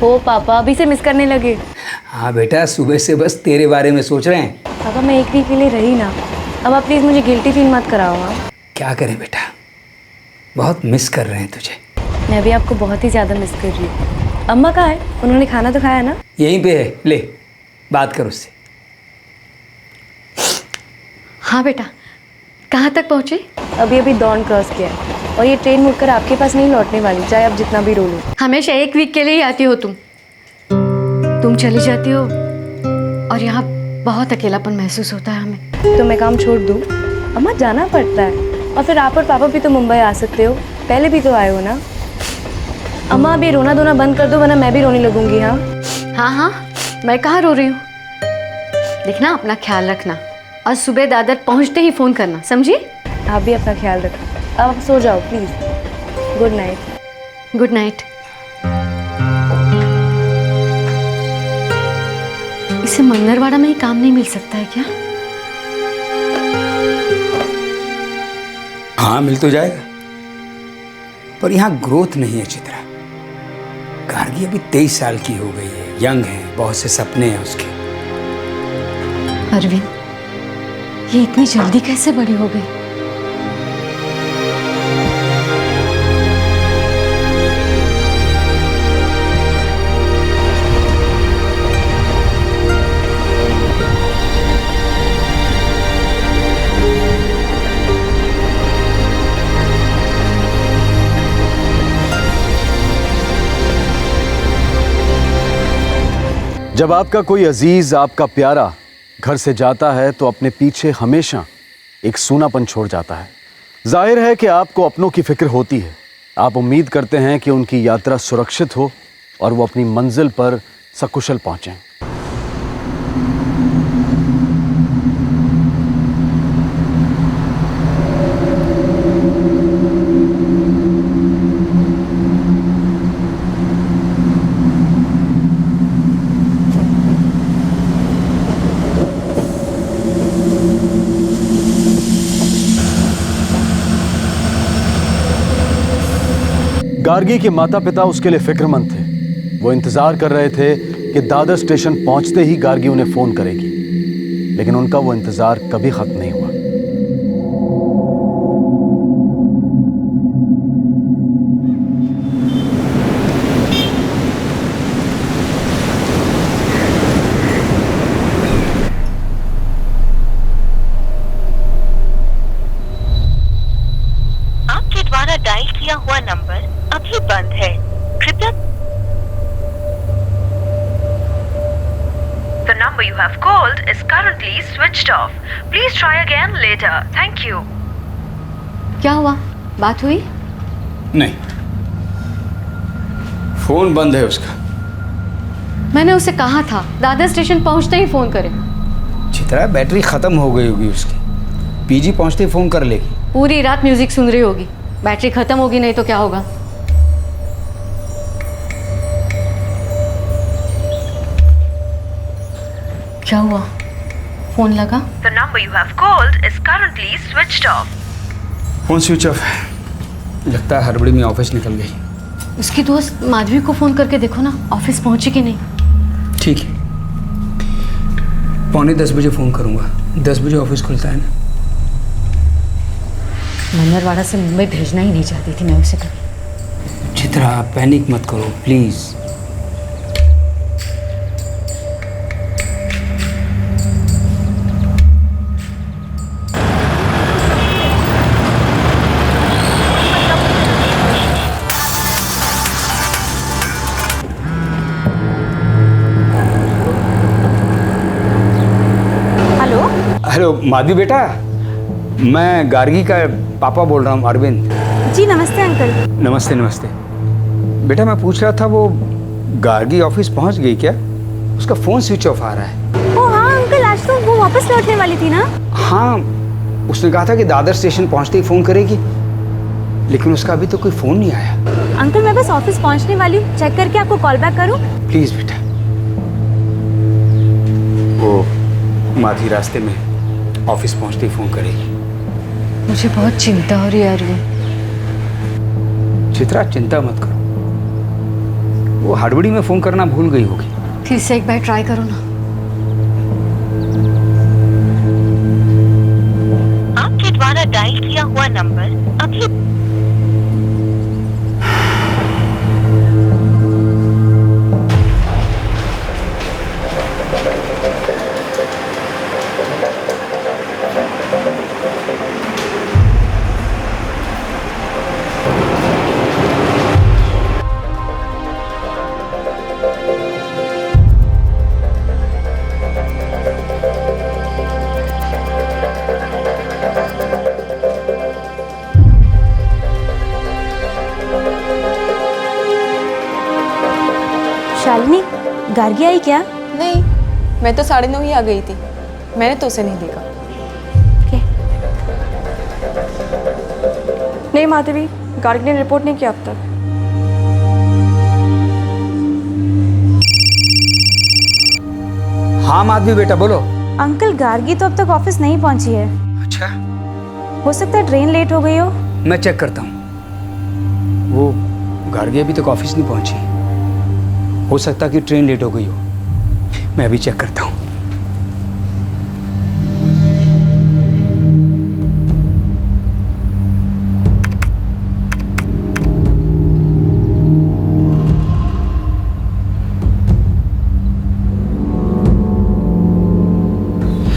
हो पापा, अभी से मिस करने लगे? हाँ बेटा, सुबह से बस तेरे बारे में सोच रहे हैं। पापा मैं एक वीक के लिए रही ना, अब आप प्लीज़ मुझे गिल्टी फील मत कराओ। हाँ क्या करें बेटा, बहुत मिस कर रहे हैं तुझे। मैं भी आपको बहुत ही ज़्यादा मिस कर रही हूँ। अम्मा कहाँ है? उन्होंने खाना तो खाया ना? यहीं पे है, ले बात कर उससे। हाँ बेटा, कहाँ तक पहुँचे? अभी अभी दौन क्रॉस किया है और ये ट्रेन मुड़कर आपके पास नहीं लौटने वाली, चाहे आप जितना भी रो लो। हमेशा एक वीक के लिए ही आती हो तुम चली जाती हो और यहाँ बहुत अकेलापन महसूस होता है हमें। तो मैं काम छोड़ दूँ? अम्मा जाना पड़ता है, और फिर आप और पापा भी तो मुंबई आ सकते हो, पहले भी तो आए हो ना। अम्मा अभी रोना धोना बंद कर दो, वरना मैं भी रोने लगूंगी। हाँ हाँ हाँ, मैं कहाँ रो रही हूँ। देखना, अपना ख्याल रखना और सुबह दादर पहुँचते ही फ़ोन करना, समझी? आप भी अपना ख्याल रखो। अब आप सो जाओ please. Good night. Good night. इसे मंगलवाड़ा में ही काम नहीं मिल सकता है क्या? हाँ मिल तो जाएगा, पर यहाँ ग्रोथ नहीं है चित्रा। गार्गी अभी 23 साल की हो गई है, यंग है, बहुत से सपने हैं उसके। अरविंद, ये इतनी जल्दी कैसे बड़ी हो गई? जब आपका कोई अजीज, आपका प्यारा घर से जाता है तो अपने पीछे हमेशा एक सूनापन छोड़ जाता है। जाहिर है कि आपको अपनों की फिक्र होती है। आप उम्मीद करते हैं कि उनकी यात्रा सुरक्षित हो और वो अपनी मंजिल पर सकुशल पहुंचें। गार्गी के माता पिता उसके लिए फिक्रमंद थे। वो इंतजार कर रहे थे कि दादर स्टेशन पहुंचते ही गार्गी उन्हें फोन करेगी, लेकिन उनका वो इंतजार कभी खत्म नहीं हुआ। आपके द्वारा डायल किया हुआ नंबर अभी बंद है, कृपया। The number you have called is currently switched off. Please try again later. Thank you. क्या हुआ? बात हुई? नहीं, फोन बंद है उसका। मैंने उसे कहा था दादर स्टेशन पहुंचते ही फोन करें। चित्रा, बैटरी खत्म हो गई होगी उसकी, पीजी पहुंचते ही फोन कर लेगी। पूरी रात म्यूजिक सुन रही होगी, बैटरी खत्म होगी नहीं तो क्या होगा? क्या हुआ? फोन लगा? The number you have called is currently switched off. Phone switch off है, लगता है हड़बड़ी में ऑफिस निकल गई। उसकी दोस्त माधवी को फोन करके देखो ना, ऑफिस पहुंची कि नहीं। ठीक है, 9:45 बजे फोन करूंगा। 10 बजे ऑफिस खुलता है ना। मंगलवाड़ा से मुंबई भेजना ही नहीं चाहती थी मैं उसे कभी। चित्रा, आप पैनिक मत करो प्लीज। हेलो हेलो माधवी बेटा, मैं गार्गी का पापा बोल रहा हूँ, अरविंद। जी नमस्ते अंकल। नमस्ते नमस्ते। बेटा मैं पूछ रहा था, वो गार्गी ऑफिस पहुँच गई क्या? उसका फ़ोन स्विच ऑफ आ रहा है। ओ हाँ अंकल, आज तो वो वापस लौटने वाली थी ना। हाँ, उसने कहा था कि दादर स्टेशन पहुँचते ही फ़ोन करेगी, लेकिन उसका अभी तो कोई फ़ोन नहीं आया। अंकल मैं बस ऑफिस पहुंचने वाली हूँ, चेक करके आपको कॉल बैक करूँ? प्लीज़ बेटा। वो माधवी रास्ते में ऑफिस पहुँचते ही फ़ोन करेगी। मुझे बहुत चिंता हो रही है अरविंद। चित्रा, चिंता मत करो, वो हड़बड़ी में फ़ोन करना भूल गई होगी। फिर से एक बार ट्राई करो ना। आपके द्वारा डायल किया हुआ नंबर अभी शालिनी, गार्गी आई क्या? नहीं, मैं तो 9:30 ही आ गई थी। मैंने तो उसे नहीं देखा। नहीं माधवी, गार्गी ने रिपोर्ट नहीं किया अब तक। हाँ माधवी बेटा बोलो। अंकल, गार्गी तो अब तक ऑफिस नहीं पहुंची है। अच्छा, हो सकता है ट्रेन लेट हो गई हो। मैं चेक करता हूँ। वो गार्गी अभी तक ऑफिस नहीं पहुंची, हो सकता कि ट्रेन लेट हो गई हो। मैं अभी चेक करता हूँ।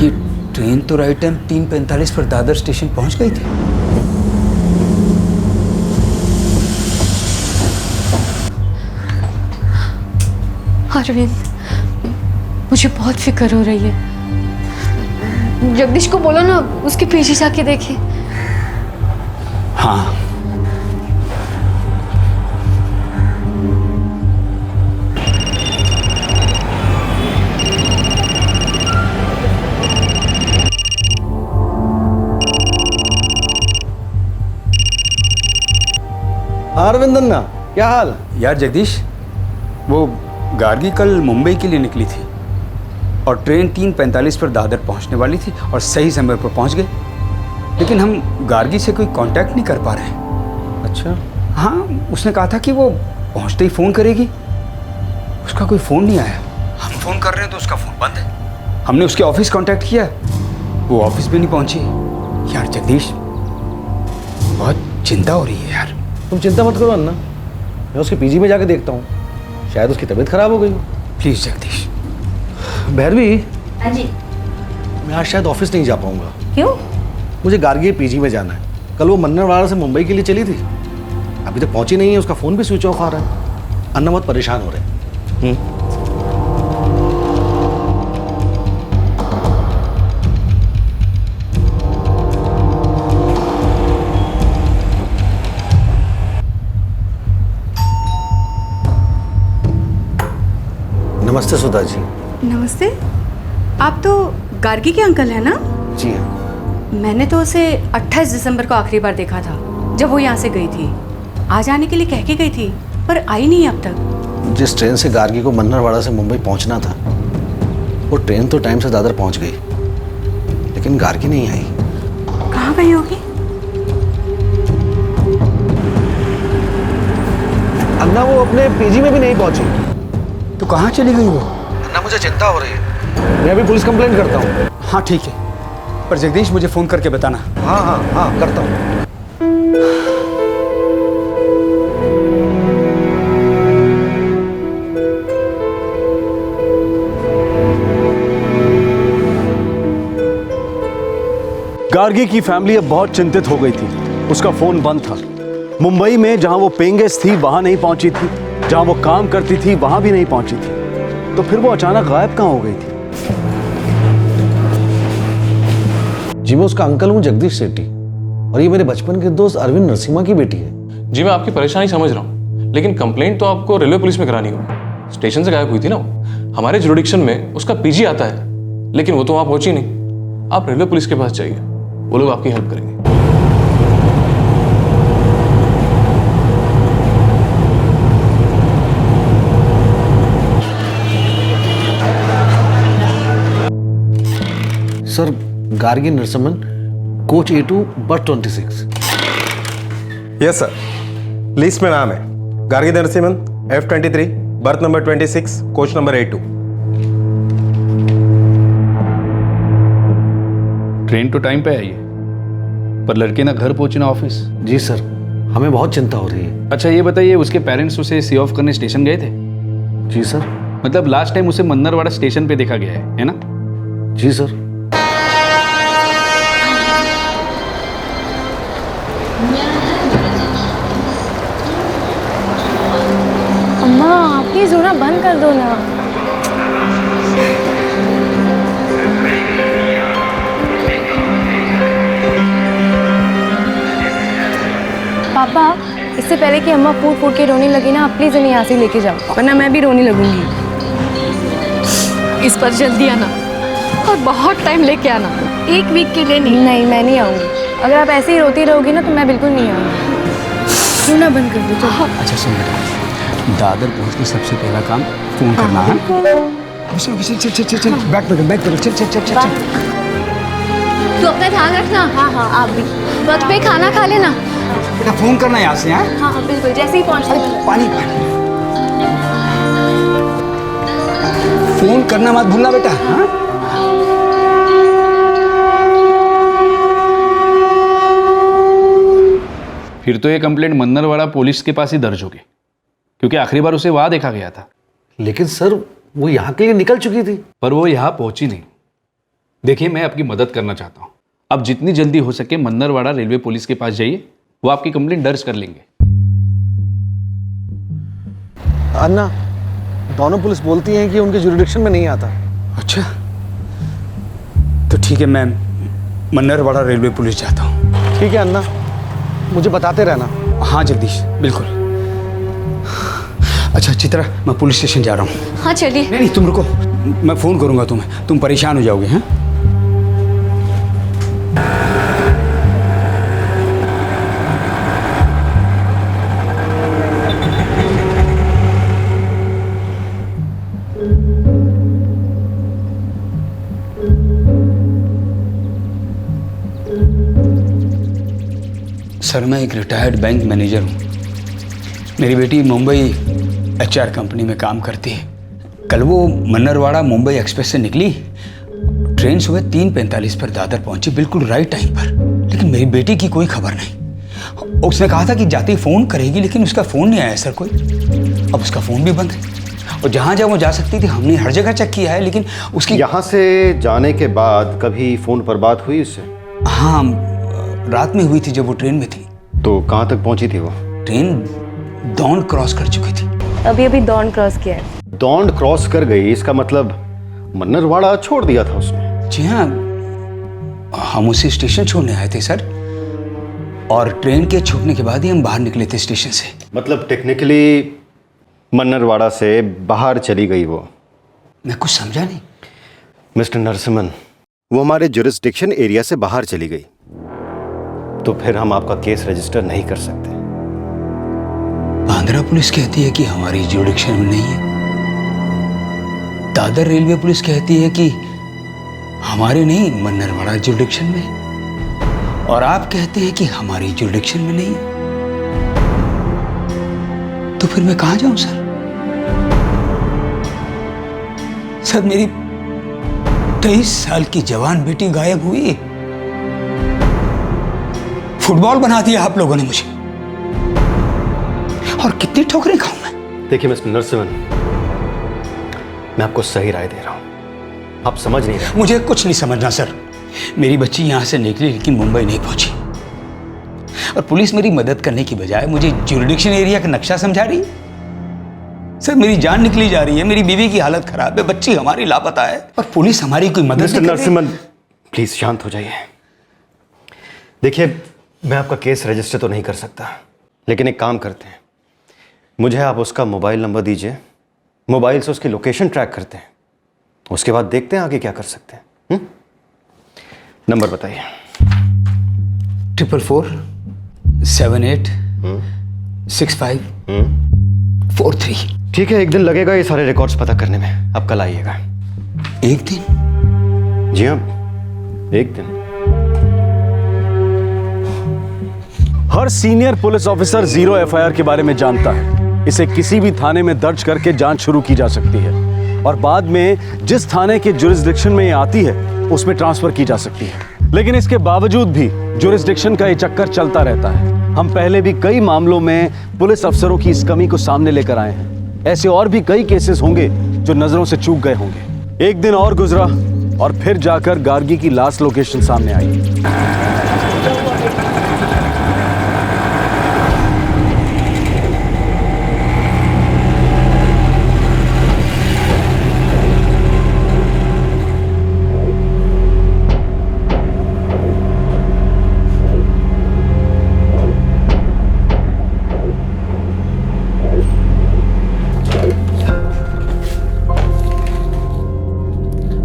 ये ट्रेन तो राइट टाइम 3:45 पर दादर स्टेशन पहुंच गई थी। अरविंद, मुझे बहुत फिक्र हो रही है। जगदीश को बोलो ना, उसके पीछे जाके देखे। हाँ, अरविंद अन्ना, क्या हाल? यार जगदीश, वो गार्गी कल मुंबई के लिए निकली थी और ट्रेन 3:45 पर दादर पहुंचने वाली थी और सही समय पर पहुंच गई, लेकिन हम गार्गी से कोई कांटेक्ट नहीं कर पा रहे हैं। अच्छा, हाँ, उसने कहा था कि वो पहुंचते ही फ़ोन करेगी। उसका कोई फ़ोन नहीं आया। हम फ़ोन कर रहे हैं तो उसका फ़ोन बंद है। हमने उसके ऑफिस कांटेक्ट किया, वो ऑफिस भी नहीं पहुंची। यार जगदीश, बहुत चिंता हो रही है यार। तुम चिंता मत करो अन्ना, मैं उसके पीजी में जाके देखता हूँ, शायद उसकी तबीयत खराब हो गई हो। प्लीज़ जगदीश। भैरवी, हाँ जी। मैं आज शायद ऑफिस नहीं जा पाऊंगा। क्यों? मुझे गार्गी पीजी में जाना है। कल वो मन्नरवाड़ा से मुंबई के लिए चली थी, अभी तक पहुंची नहीं है। उसका फ़ोन भी स्विच ऑफ आ रहा है। अन्ना बहुत परेशान हो रहे हैं। नमस्ते सुधा जी। नमस्ते। आप तो गार्गी के अंकल हैं ना? जी हाँ। मैंने तो उसे 28 दिसंबर को आखिरी बार देखा था, जब वो यहाँ से गई थी। आज आने के लिए कह के गई थी, पर आई नहीं अब तक। जिस ट्रेन से गार्गी को मन्नरवाड़ा से मुंबई पहुंचना था, वो ट्रेन तो टाइम से दादर पहुंच गई, लेकिन गार्गी नहीं आई। कहाँ गई होगी? अन्ना, वो अपने पीजी में भी नहीं पहुंची। तो कहाँ चली गई वो? अन्ना, मुझे चिंता हो रही है। मैं अभी पुलिस कंप्लेंट करता हूँ। हाँ ठीक है, पर जगदीश मुझे फ़ोन करके बताना। हाँ हाँ हाँ, करता हूँ। गार्गी की फैमिली अब बहुत चिंतित हो गई थी। उसका फोन बंद था। मुंबई में जहां वो पेइंग गेस्ट थी वहां नहीं पहुंची थी, जहां वो काम करती थी वहां भी नहीं पहुंची थी। तो फिर वो अचानक गायब कहां हो गई थी? जी, मैं उसका अंकल हूँ जगदीश सेठी, और ये मेरे बचपन के दोस्त अरविंद नरसिम्हा की बेटी है। जी, मैं आपकी परेशानी समझ रहा हूँ, लेकिन कंप्लेंट तो आपको रेलवे पुलिस में करानी होगी। स्टेशन से गायब हुई थी ना वो। हमारे जुरिडिक्शन में उसका पीजी आता है, लेकिन वो तो वहाँ पहुंची नहीं। आप रेलवे पुलिस के पास जाइए, वो लोग आपकी हेल्प करेंगे। Sir, Gargi Narasimhan, coach A2 बस 26। यस सर, लिस्ट में नाम है Gargi Narasimhan F23 birth number 26, coach number 82। Train तो टाइम पे आई है, पर लड़के ना घर पहुंचे ना ऑफिस। जी सर, हमें बहुत चिंता हो रही है। अच्छा ये बताइए, उसके पेरेंट्स उसे सी ऑफ करने स्टेशन गए थे? जी सर। मतलब लास्ट टाइम उसे मन्नरवाड़ा स्टेशन पे देखा गया है ना? जी सर। अम्मा आप प्लीज रोना बंद कर दो ना। पापा, इससे पहले कि अम्मा फूट फूट के रोने लगी ना, आप प्लीज इन्हें यहाँ से लेके जाओ, वरना मैं भी रोने लगूंगी। इस पर जल्दी आना और बहुत टाइम लेके आना, 1 वीक के लिए नहीं। नहीं मैं नहीं आऊँगी, अगर आप ऐसे ही रोती रहोगी ना तो मैं बिल्कुल नहीं आऊँगी। रोना बंद कर दो चलो। अच्छा सुन बेटा, दादर पहुंचने सबसे पहला काम फोन करना है। चल बैक पे चल। तू अपना ध्यान रखना। हाँ हाँ आप भी वक्त पे खाना खा लेना। बेटा फोन करना यहाँ से। हाँ हाँ बिल्कुल, जैसे ही पहुँचते पानी फोन करना मत भूलना बेटा। हाँ फिर तो ये कंप्लेंट मन्नरवाड़ा पुलिस के पास ही दर्ज होगी, क्योंकि आखिरी बार उसे वहां देखा गया था। लेकिन सर वो यहाँ के लिए निकल चुकी थी। पर वो यहाँ पहुंची नहीं। देखिए मैं आपकी मदद करना चाहता हूँ, अब जितनी जल्दी हो सके मन्नरवाड़ा रेलवे पुलिस के पास जाइए, वो आपकी कंप्लेंट दर्ज कर लेंगे। अन्ना, दोनों पुलिस बोलती हैं कि उनके जुरिडिक्शन में नहीं आता। अच्छा तो ठीक है, मैं मन्नरवाड़ा रेलवे पुलिस जाता हूँ। ठीक है अन्ना, मुझे बताते रहना। हाँ जगदीश बिल्कुल। अच्छा चित्रा, मैं पुलिस स्टेशन जा रहा हूँ। हाँ चलिए। नहीं तुम रुको, मैं फोन करूंगा तुम्हें, तुम परेशान हो जाओगे। हैं सर मैं एक रिटायर्ड बैंक मैनेजर हूँ। मेरी बेटी मुंबई HR कंपनी में काम करती है। कल वो मन्नरवाड़ा मुंबई एक्सप्रेस से निकली, ट्रेन सुबह 3:45 पर दादर पहुंची, बिल्कुल राइट टाइम पर। लेकिन मेरी बेटी की कोई खबर नहीं। उसने कहा था कि जाते ही फ़ोन करेगी, लेकिन उसका फ़ोन नहीं आया सर कोई। अब उसका फ़ोन भी बंद है, और जहाँ जहाँ वो जा सकती थी हमने हर जगह चेक किया है, लेकिन उसकी। यहाँ से जाने के बाद कभी फोन पर बात हुई उससे? हाँ रात में हुई थी जब वो ट्रेन में थी। तो कहाँ तक पहुंची थी वो? ट्रेन दौंड क्रॉस कर चुकी थी। अभी दौंड क्रॉस किया है। दौंड क्रॉस कर गई, इसका मतलब मन्नरवाड़ा छोड़ दिया था उसने? जी हाँ, हम उसे स्टेशन छोड़ने आए थे सर, और ट्रेन के छूटने के बाद ही हम बाहर निकले थे स्टेशन से। मतलब टेक्निकली मन्नरवाड़ा से बाहर चली गई वो? मैं कुछ समझा नहीं। मिस्टर नरसिम्हन, वो हमारे जुरिस्डिक्शन एरिया से बाहर चली गई, तो फिर हम आपका केस रजिस्टर नहीं कर सकते। बांद्रा पुलिस कहती है कि हमारी जुरिडिक्शन में नहीं है, दादर रेलवे पुलिस कहती है कि हमारे नहीं मन्नरवाड़ा जुरिडिक्शन में, और आप कहते हैं कि हमारी जुरिडिक्शन में नहीं है। तो फिर मैं कहां जाऊं सर? सर मेरी 23 साल की जवान बेटी गायब हुई, फुटबॉल बना दिया आप लोगों ने मुझे, और कितनी ठोकरें खाऊं मैं? देखिए मिस्टर नरसिम्हन, मैं आपको सही राय दे रहा हूं, आप समझ नहीं रहे। मुझे कुछ नहीं समझना सर। मेरी बच्ची यहां से निकली लेकिन मुंबई नहीं पहुंची, और पुलिस मेरी मदद करने की बजाय मुझे जुरिडिक्शन एरिया का नक्शा समझा रही है। सर मेरी जान निकली जा रही है, मेरी बीवी की हालत खराब है, बच्ची हमारी लापता है, और पुलिस हमारी कोई मदद मिस्टर नहीं कर रही। नरसिम्हन प्लीज शांत हो जाइए। देखिए मैं आपका केस रजिस्टर तो नहीं कर सकता, लेकिन एक काम करते हैं, मुझे आप उसका मोबाइल नंबर दीजिए, मोबाइल से उसकी लोकेशन ट्रैक करते हैं, उसके बाद देखते हैं आगे क्या कर सकते हैं। नंबर बताइए। 444 78 65 43। ठीक है, एक दिन लगेगा ये सारे रिकॉर्ड्स पता करने में, आप कल आइएगा। एक दिन? जी हाँ, एक दिन। हर सीनियर पुलिस ऑफिसर 0 FIR के बारे में जानता है, इसे किसी भी थाने में दर्ज करके जांच शुरू की जा सकती है और बाद में जिस थाने के जुरिस्डिक्शन में ये आती है उसमें ट्रांसफर की जा सकती है। लेकिन इसके बावजूद भी जुरिस्डिक्शन का ये चक्कर चलता रहता है। हम पहले भी कई मामलों में पुलिस अफसरों की इस कमी को सामने लेकर आए हैं। ऐसे और भी कई केसेस होंगे जो नजरों से चूक गए होंगे। एक दिन और गुजरा और फिर जाकर गार्गी की लास्ट लोकेशन सामने आई।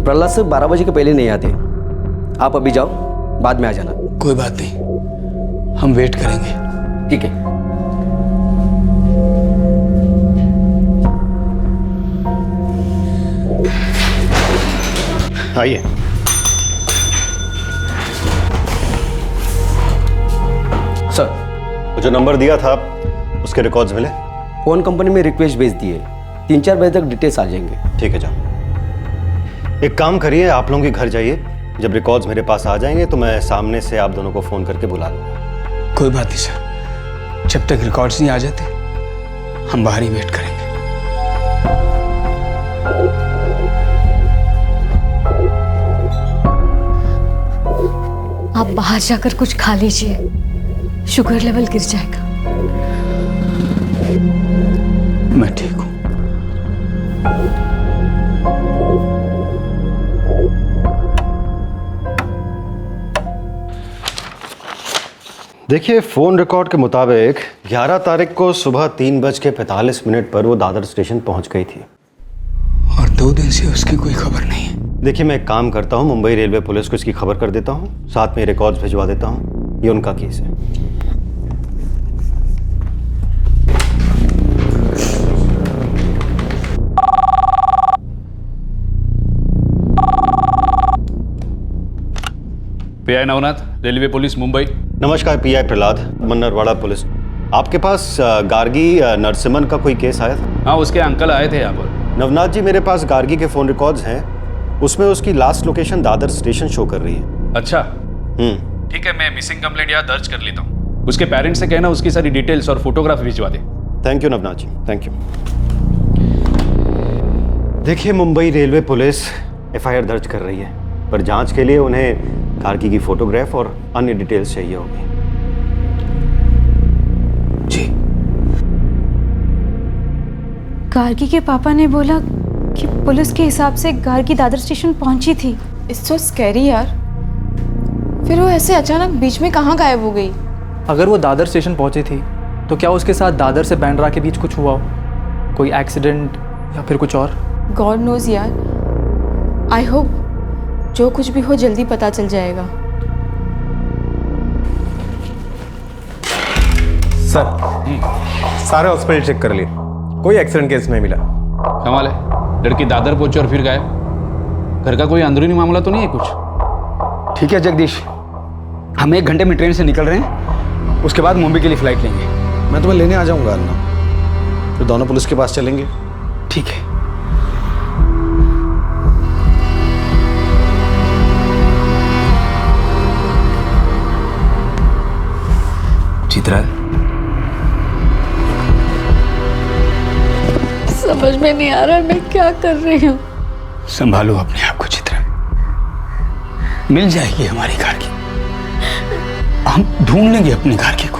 प्रहलाद सर 12 बजे के पहले नहीं आते। आप अभी जाओ, बाद में आ जाना। कोई बात नहीं, हम वेट करेंगे। ठीक है। आइए। सर, जो नंबर दिया था उसके रिकॉर्ड्स मिले? फोन कंपनी में रिक्वेस्ट भेज दिए, 3-4 बजे तक डिटेल्स आ जाएंगे। ठीक है, जाओ। एक काम करिए, आप लोगों के घर जाइए। जब रिकॉर्ड्स मेरे पास आ जाएंगे तो मैं सामने से आप दोनों को फ़ोन करके बुला लूँगा। कोई बात नहीं सर, जब तक रिकॉर्ड्स नहीं आ जाते हम बाहर ही वेट करेंगे। आप बाहर जाकर कुछ खा लीजिए, शुगर लेवल गिर जाएगा। मैं ठीक हूँ। देखिए, फ़ोन रिकॉर्ड के मुताबिक 11 तारीख को सुबह 3:45 पर वो दादर स्टेशन पहुंच गई थी और 2 दिन से उसकी कोई खबर नहीं है। देखिए, मैं एक काम करता हूं, मुंबई रेलवे पुलिस को इसकी खबर कर देता हूं, साथ में रिकॉर्ड्स भिजवा देता हूं। ये उनका केस है। Pi Navnath, railway police Mumbai. नमस्कार पीआई प्रहलाद, मन्नरवाड़ा पुलिस। आपके पास गार्गी नरसिम्हन का कोई केस आया था? हाँ, उसके अंकल आए थे यहाँ पर। नवनाथ जी, मेरे पास गार्गी के फ़ोन रिकॉर्ड्स हैं, उसमें उसकी last location Dadar station show कर रही है। अच्छा, ठीक है, मैं मिसिंग कंप्लेंट यहाँ दर्ज कर लेता हूँ। उसके पेरेंट्स से कहना उसकी सारी डिटेल्स और फोटोग्राफ भिजवा दे। Thank you Navnath ji, thank you. देखिए, मुंबई रेलवे पुलिस एफआईआर दर्ज कर रही है, पर जांच के लिए उन्हें गार्गी की फोटोग्राफ और अन्य डिटेल्स चाहिए होगी। जी। गार्गी के पापा ने बोला कि पुलिस के हिसाब से गार्गी दादर स्टेशन पहुंची थी। इट्स सो स्कैरी यार। फिर वो ऐसे अचानक बीच में कहाँ गायब हो गई? अगर वो दादर स्टेशन पहुंची थी तो क्या उसके साथ दादर से बांद्रा के बीच कुछ हुआ हो? कोई एक्सीडेंट या फिर कुछ और? गॉड नोज यार। आई होप जो कुछ भी हो जल्दी पता चल जाएगा। सर, सारे हॉस्पिटल चेक कर लिए, कोई एक्सीडेंट केस नहीं मिला। कमाल है, लड़की दादर पहुंची और फिर गायब। घर का कोई अंदरूनी मामला तो नहीं है कुछ? ठीक है जगदीश, हम 1 घंटे में ट्रेन से निकल रहे हैं, उसके बाद मुंबई के लिए फ्लाइट लेंगे। मैं तुम्हें लेने आ जाऊंगा अन्ना, फिर दोनों पुलिस के पास चलेंगे। ठीक है। चित्रा, समझ में नहीं आ रहा मैं क्या कर रही हूँ। संभालो अपने आप को चित्रा, मिल जाएगी हमारी गार्गी। हम ढूंढ लेंगे अपनी गार्गी को।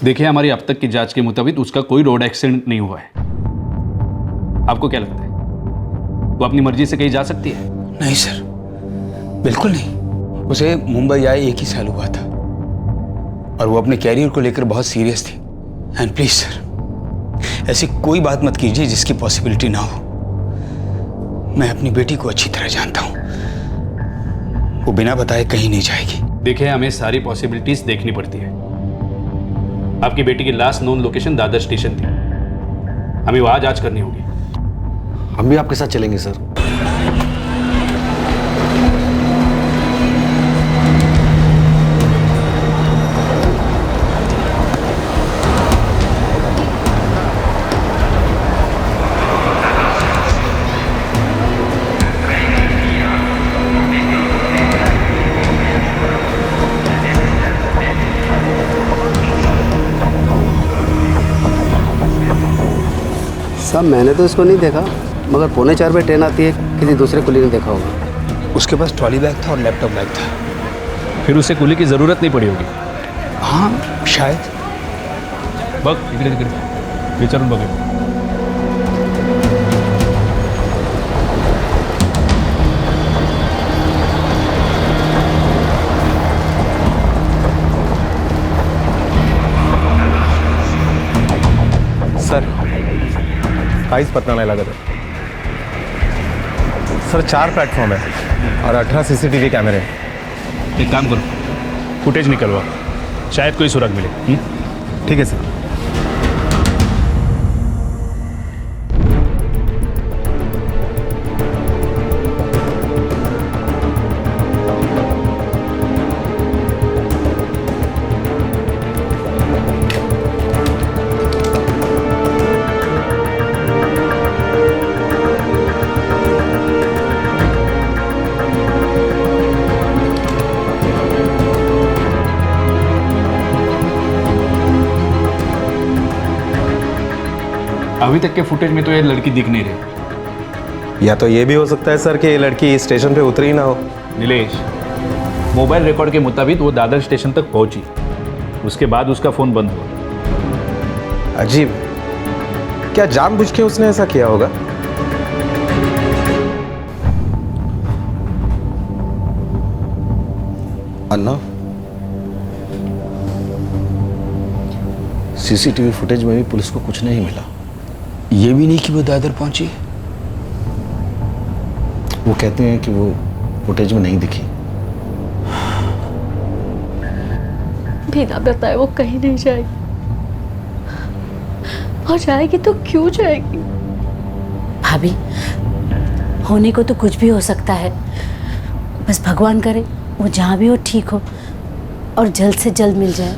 देखिए, हमारी अब तक की जांच के मुताबिक उसका कोई रोड एक्सीडेंट नहीं हुआ है। आपको क्या लगता है, वो अपनी मर्जी से कहीं जा सकती है? नहीं सर, बिल्कुल नहीं। उसे मुंबई आए 1 ही साल हुआ था और वो अपने कैरियर को लेकर बहुत सीरियस थी। एंड प्लीज सर, ऐसी कोई बात मत कीजिए जिसकी पॉसिबिलिटी ना हो। मैं अपनी बेटी को अच्छी तरह जानता हूं। वो बिना बताए कहीं नहीं जाएगी। देखिए, हमें सारी पॉसिबिलिटीज देखनी पड़ती है। आपकी बेटी की last known location Dadar station थी, हमें वहां जांच करनी होगी। हम भी आपके साथ चलेंगे सर। साहब मैंने तो इसको नहीं देखा, मगर 3:45 पे ट्रेन आती है, किसी दूसरे कुली ने देखा होगा। उसके पास ट्रॉली बैग था और लैपटॉप बैग था। फिर उसे कुली की जरूरत नहीं पड़ी होगी। हाँ शायद। बघ इकडे तिकडे विचारून बघ। सर काहीच पत्ता नाही लागत आहे सर। 4 प्लेटफॉर्म है और 18 CCTV कैमरे हैं। एक काम करो, फुटेज निकलवा, शायद कोई सुराग मिले। ठीक है सर। अभी तक के फुटेज में तो ये लड़की दिख नहीं रही। या तो ये भी हो सकता है सर कि ये लड़की स्टेशन पे उतरी ना हो। नीलेश, मोबाइल रिकॉर्ड के मुताबिक वो दादर स्टेशन तक पहुंची, उसके बाद उसका फोन बंद हुआ। अजीब, क्या जानबूझ के उसने ऐसा किया होगा? अन्ना, CCTV फुटेज में भी पुलिस को कुछ नहीं मिला। ये भी नहीं कि वो दादर पहुंची। वो कहते हैं कि वो फुटेज में नहीं दिखी। बिना बताए वो कहीं नहीं जाएगी, और जाएगी तो क्यों जाएगी? भाभी, होने को तो कुछ भी हो सकता है, बस भगवान करे वो जहाँ भी हो ठीक हो और जल्द से जल्द मिल जाए।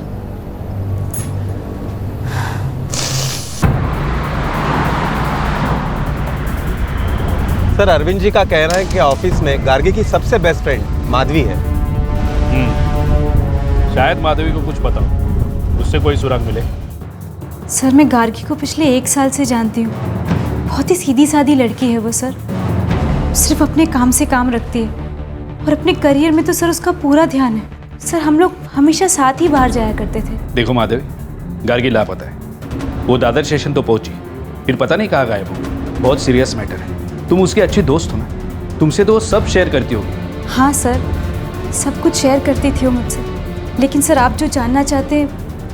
सर अरविंद जी का कहना है कि ऑफिस में गार्गी की सबसे बेस्ट फ्रेंड माधवी है। शायद माधवी को कुछ पता हो, उससे कोई सुराग मिले। सर मैं गार्गी को पिछले 1 साल से जानती हूँ। बहुत ही सीधी सादी लड़की है वो सर, सिर्फ अपने काम से काम रखती है और अपने करियर में तो सर उसका पूरा ध्यान है। सर हम लोग हमेशा साथ ही बाहर जाया करते थे। देखो माधवी, गार्गी लापता है। वो दादर स्टेशन तो पहुंची, फिर पता नहीं कहाँ गायब हो। बहुत सीरियस मैटर है। तुम उसकी अच्छी दोस्त हो ना, तुमसे तो वो सब शेयर करती होगी। हाँ सर, सब कुछ शेयर करती थी वो मुझसे, लेकिन सर आप जो जानना चाहते हैं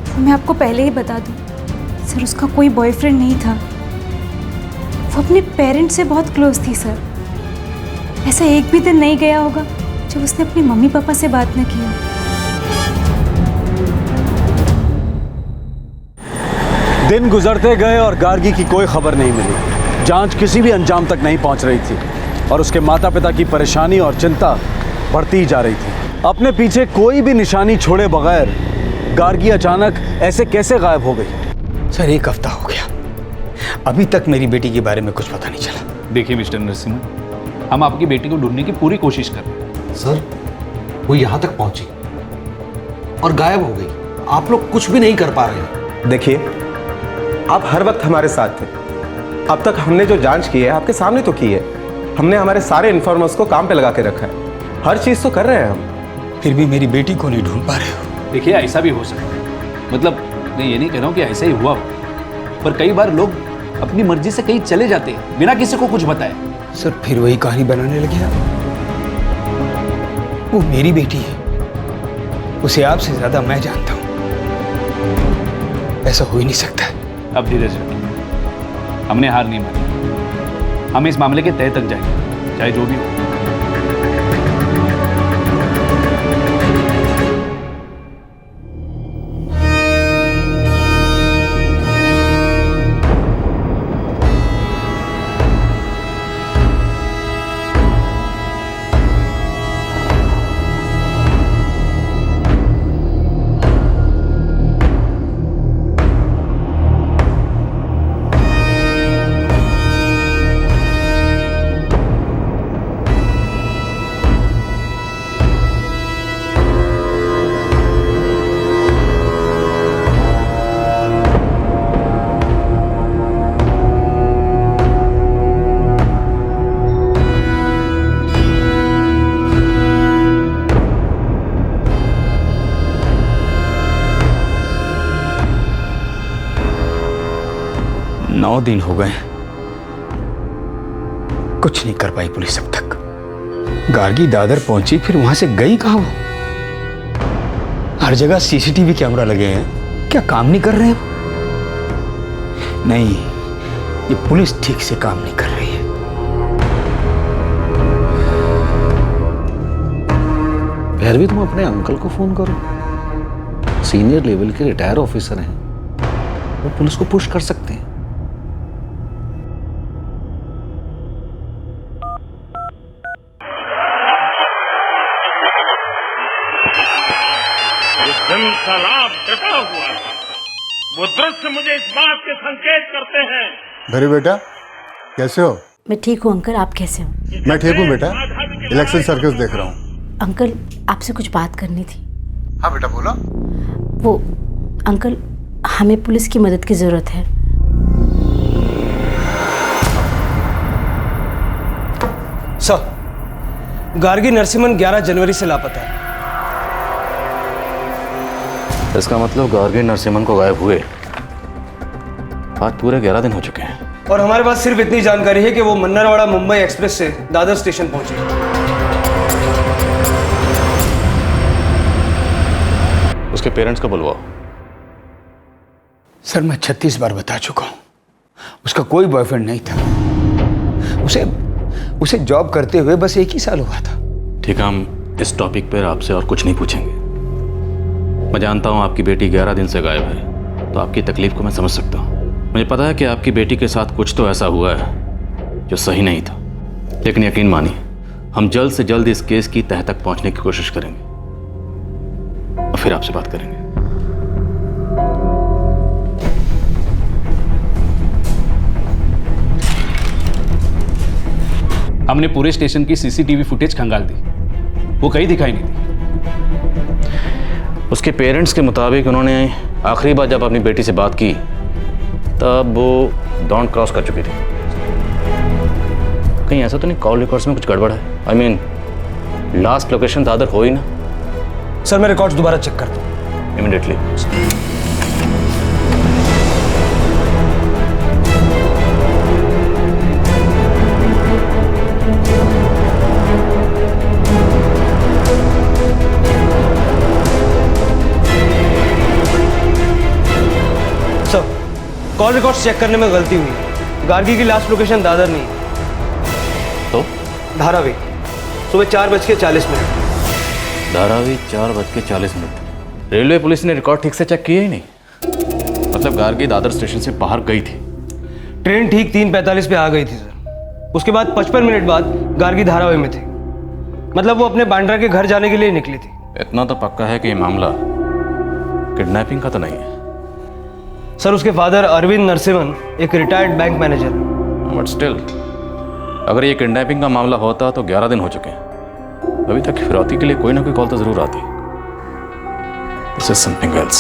वो मैं आपको पहले ही बता दूँ। सर उसका कोई बॉयफ्रेंड नहीं था, वो अपने पेरेंट्स से बहुत क्लोज थी सर। ऐसा एक भी दिन नहीं गया होगा जब उसने अपने मम्मी पापा से बात न की हो। दिन गुजरते गए और गार्गी की कोई खबर नहीं मिली। जांच किसी भी अंजाम तक नहीं पहुंच रही थी और उसके माता पिता की परेशानी और चिंता बढ़ती ही जा रही थी। अपने पीछे कोई भी निशानी छोड़े बगैर गार्गी अचानक ऐसे कैसे गायब हो गई? सर 1 हफ्ता हो गया, अभी तक मेरी बेटी के बारे में कुछ पता नहीं चला। देखिए मिस्टर नरसिम्हा, हम आपकी बेटी को ढूंढने की पूरी कोशिश कर रहे हैं। सर वो यहाँ तक पहुंची और गायब हो गई, आप लोग कुछ भी नहीं कर पा रहे हैं। देखिए, आप हर वक्त हमारे साथ थे। अब तक हमने जो जांच की है आपके सामने तो की है। हमने हमारे सारे इन्फॉर्मर्स को काम पे लगा के रखा है, हर चीज तो कर रहे हैं हम। फिर भी मेरी बेटी को नहीं ढूंढ पा रहे हो। देखिए, ऐसा भी हो सकता है, मतलब मैं ये नहीं कह रहा हूँ कि ऐसा ही हुआ हो, पर कई बार लोग अपनी मर्जी से कहीं चले जाते हैं बिना किसी को कुछ बताए। सर फिर वही कहानी बनाने लगे आप। वो मेरी बेटी है, उसे आपसे ज्यादा मैं जानता हूँ। ऐसा हो ही नहीं सकता। अब धीरे से, हमने हार नहीं मानी, हम इस मामले के तह तक जाएंगे, चाहे जो भी हो। 9 दिन हो गए, कुछ नहीं कर पाई पुलिस अब तक। गार्गी दादर पहुंची, फिर वहां से गई कहां वो? हर जगह सीसीटीवी कैमरा लगे हैं, क्या काम नहीं कर रहे हैं? नहीं, ये पुलिस ठीक से काम नहीं कर रही है। फिर भी तुम अपने अंकल को फोन करो, सीनियर लेवल के रिटायर ऑफिसर हैं, वो पुलिस को पुश कर सकते हैं। शराब डटा हुआ था, वो दृश्य मुझे इस बात के संकेत करते हैं। धरी बेटा, कैसे हो? मैं ठीक हूँ अंकल, आप कैसे हो? मैं ठीक हूँ बेटा, इलेक्शन सर्कस देख रहा हूँ। अंकल आपसे कुछ बात करनी थी। हाँ बेटा बोलो। वो अंकल, हमें पुलिस की मदद की जरूरत है। सर, गार्गी नरसिम्हन 11 जनवरी से लापता है। इसका मतलब गार्गी नरसिम्हन को गायब हुए आज पूरे 11 दिन हो चुके हैं। और हमारे पास सिर्फ इतनी जानकारी है कि वो मन्नरवाड़ा मुंबई एक्सप्रेस से दादर स्टेशन पहुंचे। उसके पेरेंट्स को बुलवाओ। सर, मैं 36 बार बता चुका हूं, उसका कोई बॉयफ्रेंड नहीं था। उसे जॉब करते हुए बस 1 ही साल हुआ था। ठीक है, हम इस टॉपिक पर आपसे और कुछ नहीं पूछेंगे। मैं जानता हूं आपकी बेटी 11 दिन से गायब है, तो आपकी तकलीफ को मैं समझ सकता हूं। मुझे पता है कि आपकी बेटी के साथ कुछ तो ऐसा हुआ है जो सही नहीं था, लेकिन यकीन मानिए हम जल्द से जल्द इस केस की तह तक पहुंचने की कोशिश करेंगे और फिर आपसे बात करेंगे। हमने पूरे स्टेशन की सीसीटीवी फुटेज खंगाल दी, वो कहीं दिखाई नहीं दी। उसके पेरेंट्स के मुताबिक उन्होंने आखिरी बार जब अपनी बेटी से बात की तब वो डॉन क्रॉस कर चुकी थी। कहीं ऐसा तो नहीं कॉल रिकॉर्ड्स में कुछ गड़बड़ है? I mean last location Dadar हो ही ना। सर, मैं रिकॉर्ड्स दोबारा चेक करता हूँ इमीडिएटली। कॉल रिकॉर्ड्स चेक करने में गलती हुई। गार्गी की लास्ट लोकेशन दादर नहीं तो धारावी, सुबह 4:40 धारावी 4:40। रेलवे पुलिस ने रिकॉर्ड ठीक से चेक किया ही नहीं। मतलब गार्गी दादर स्टेशन से बाहर गई थी। ट्रेन ठीक 3:45 पे आ गई थी सर। उसके बाद 55 मिनट बाद गार्गी धारावी में थी। मतलब वो अपने बांद्रा के घर जाने के लिए निकली थी। इतना तो पक्का है कि ये मामला किडनैपिंग का तो नहीं है। सर, उसके फादर अरविंद नरसिम्हन एक retired bank manager. But still, अगर ये किडनैपिंग का मामला होता तो 11 दिन हो चुके हैं। अभी तक फिरौती के लिए कोई ना कोई कॉल तो जरूर आती। This is something else.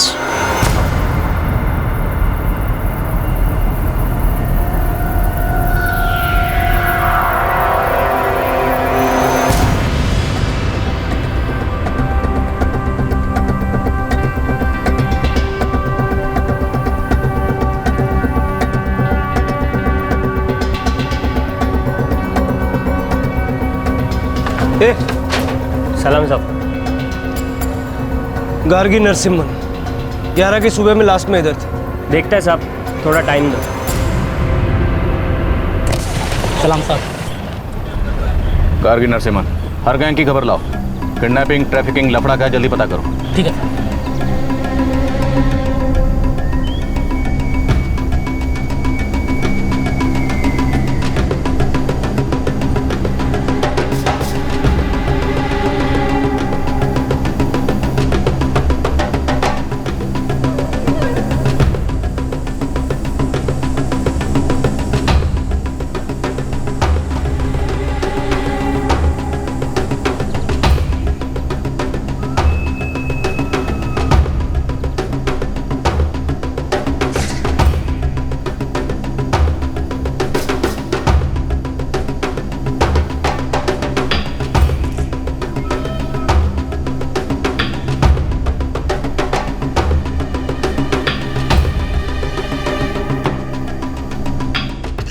सलाम साहब। गार्गी नरसिम्हन 11 की सुबह में लास्ट में इधर थे। देखते हैं साहब, थोड़ा टाइम दो। सलाम साहब। गार्गी नरसिम्हन, हर गैंग की खबर लाओ। किडनैपिंग, ट्रैफिकिंग, लफड़ा क्या, जल्दी पता करो। ठीक है।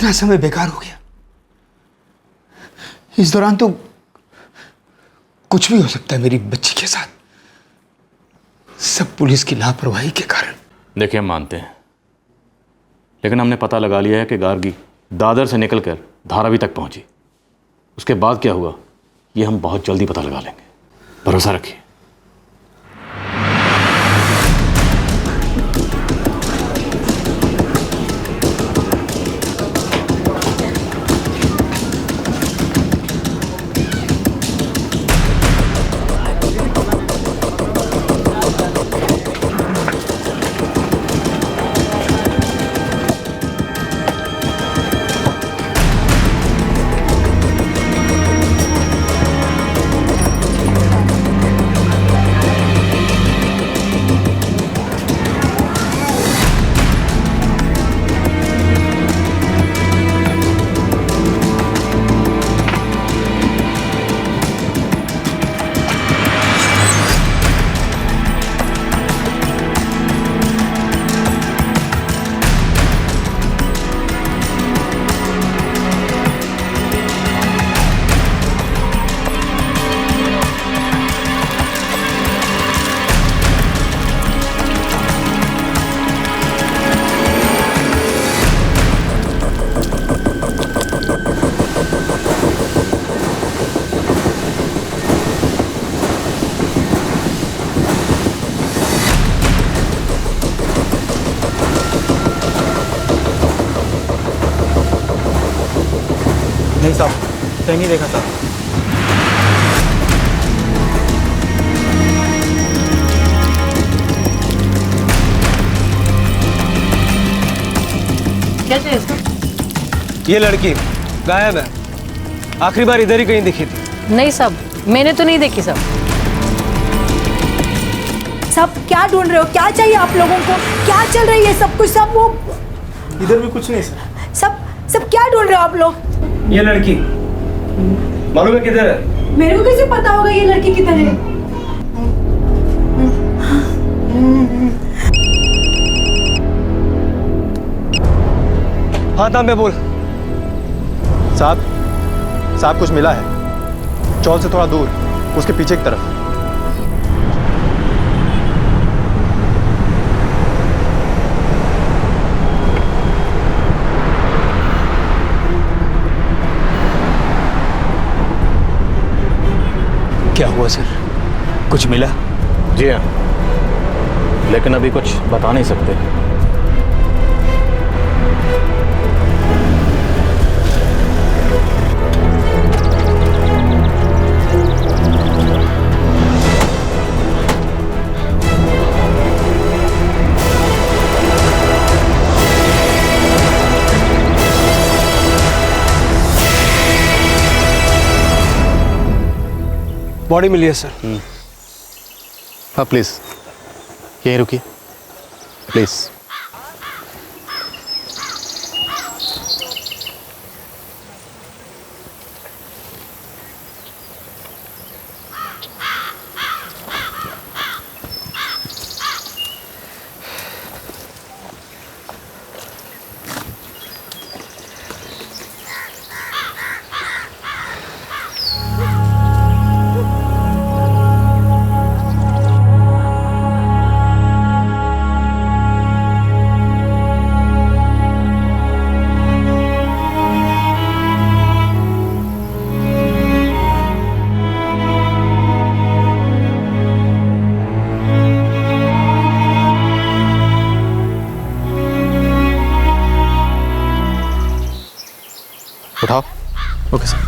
इतना समय बेकार हो गया। इस दौरान तो कुछ भी हो सकता है मेरी बच्ची के साथ, सब पुलिस की लापरवाही के कारण। देखिए, हम मानते हैं, लेकिन हमने पता लगा लिया है कि गार्गी दादर से निकलकर धारावी तक पहुंची। उसके बाद क्या हुआ ये हम बहुत जल्दी पता लगा लेंगे, भरोसा रखिए। नहीं साहब, कहीं नहीं देखा साहब। क्या चाहिए इसको? ये लड़की गायब है, आखिरी बार इधर ही कहीं दिखी थी। नहीं साहब, मैंने तो नहीं देखी साहब। सब क्या ढूंढ रहे हो? क्या चाहिए आप लोगों को? क्या चल रही है सब कुछ? सब वो इधर भी कुछ नहीं सर। सब क्या ढूंढ रहे हो आप लोग? ये लड़की मालूम है किधर है? मेरे को कैसे पता होगा ये लड़की किधर है? हाँ तांबे बोल। साहब कुछ मिला है, चौल से थोड़ा दूर, उसके पीछे की तरफ। क्या हुआ सर, कुछ मिला? जी हाँ, लेकिन अभी कुछ बता नहीं सकते। बॉडी मिली है सर। हाँ प्लीज़ यहीं रुकिए प्लीज़। उठाओ। Okay sir.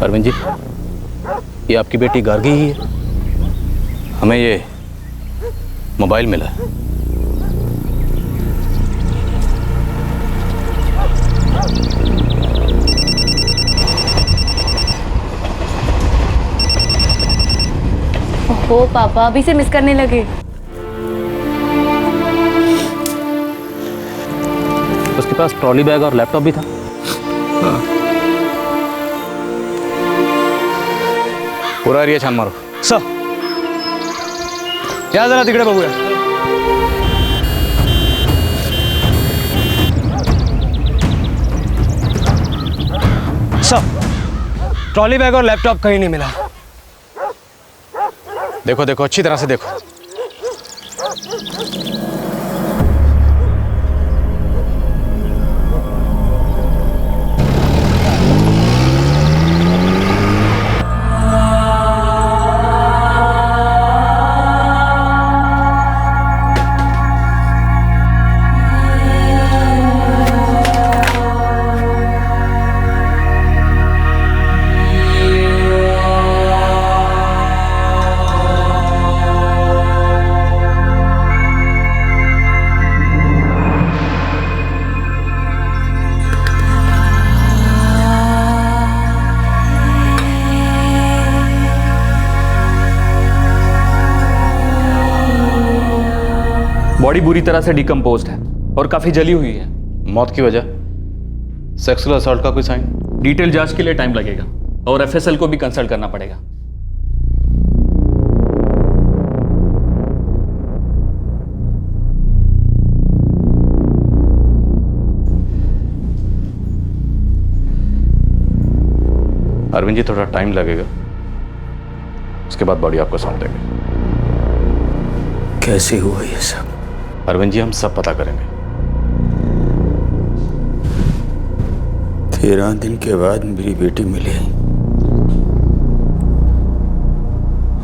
अरविंद जी, ये आपकी बेटी गार्गी ही है। हमें ये मोबाइल मिला है। ओहो पापा, अभी से मिस करने लगे। उसके पास ट्रॉली बैग और लैपटॉप भी था। पूरा एरिया छान मारो। सर या जरा तिकडे बघूया। सर ट्रॉली बैग और लैपटॉप कहीं नहीं मिला। देखो देखो अच्छी तरह से देखो। बॉडी बुरी तरह से डिकम्पोज्ड है और काफी जली हुई है। मौत की वजह सेक्सुअल असॉल्ट का कोई साइन? डिटेल जांच के लिए टाइम लगेगा और एफएसएल को भी कंसल्ट करना पड़ेगा। अरविंद जी थोड़ा टाइम लगेगा, उसके बाद बॉडी आपको सौंप देंगे। कैसे हुआ ये सब? अरविंद जी हम सब पता करेंगे। 13 दिन के बाद मेरी बेटी मिली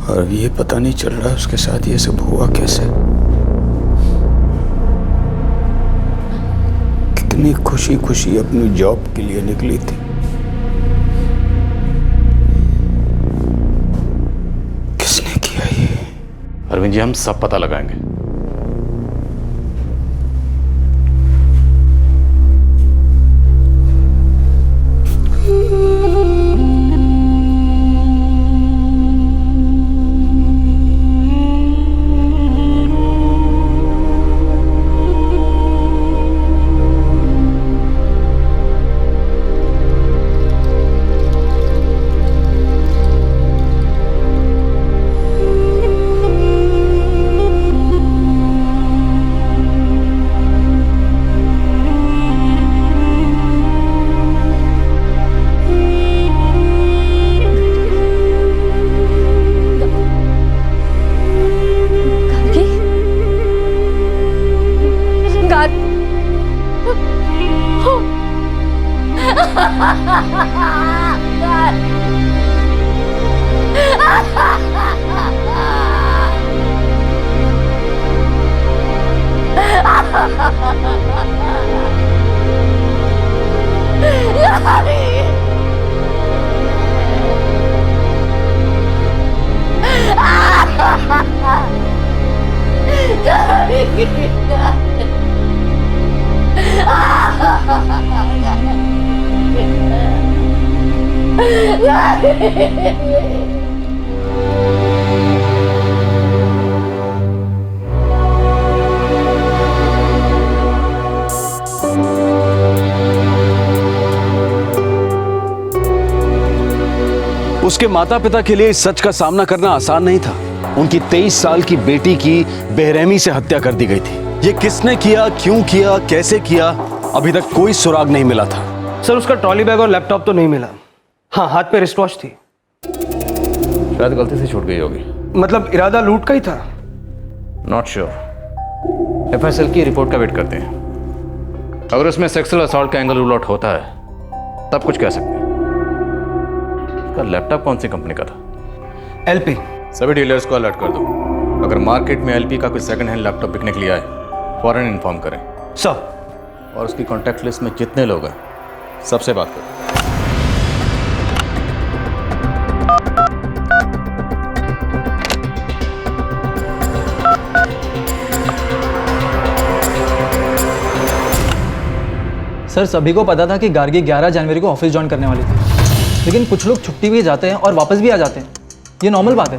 और ये पता नहीं चल रहा उसके साथ ये सब हुआ कैसे। कितनी खुशी खुशी अपनी जॉब के लिए निकली थी, किसने किया ये? अरविंद जी हम सब पता लगाएंगे। उसके माता पिता के लिए इस सच का सामना करना आसान नहीं था। उनकी 23 साल की बेटी की बेरहमी से हत्या कर दी गई थी। ये किसने किया, क्यों किया, कैसे किया, अभी तक कोई सुराग नहीं मिला था। सर उसका ट्रॉली बैग और लैपटॉप तो नहीं मिला। हाँ, हाथ पे रिस्ट वॉच थी। शायद गलती से छूट गई होगी। मतलब इरादा लूट का ही था। Not sure. एफएसएल की रिपोर्ट का वेट करते हैं। अगर उसमें सेक्सुअल असॉल्ट का एंगल रूल आउट होता है तब कुछ कह सकते हैं। उसका लैपटॉप कौन सी कंपनी का था? एलपी। सभी डीलर्स को अलर्ट कर दो। अगर मार्केट में एलपी का कोई सेकंड हैंड लैपटॉप बिकने के लिए आए फौरन इन्फॉर्म करें। सर। और उसकी कॉन्टैक्ट लिस्ट में जितने लोग हैं सबसे बात करो। सर सभी को पता था कि गार्गी 11 जनवरी को ऑफिस ज्वाइन करने वाली थी, लेकिन कुछ लोग छुट्टी भी जाते हैं और वापस भी आ जाते हैं। ये नॉर्मल बात है।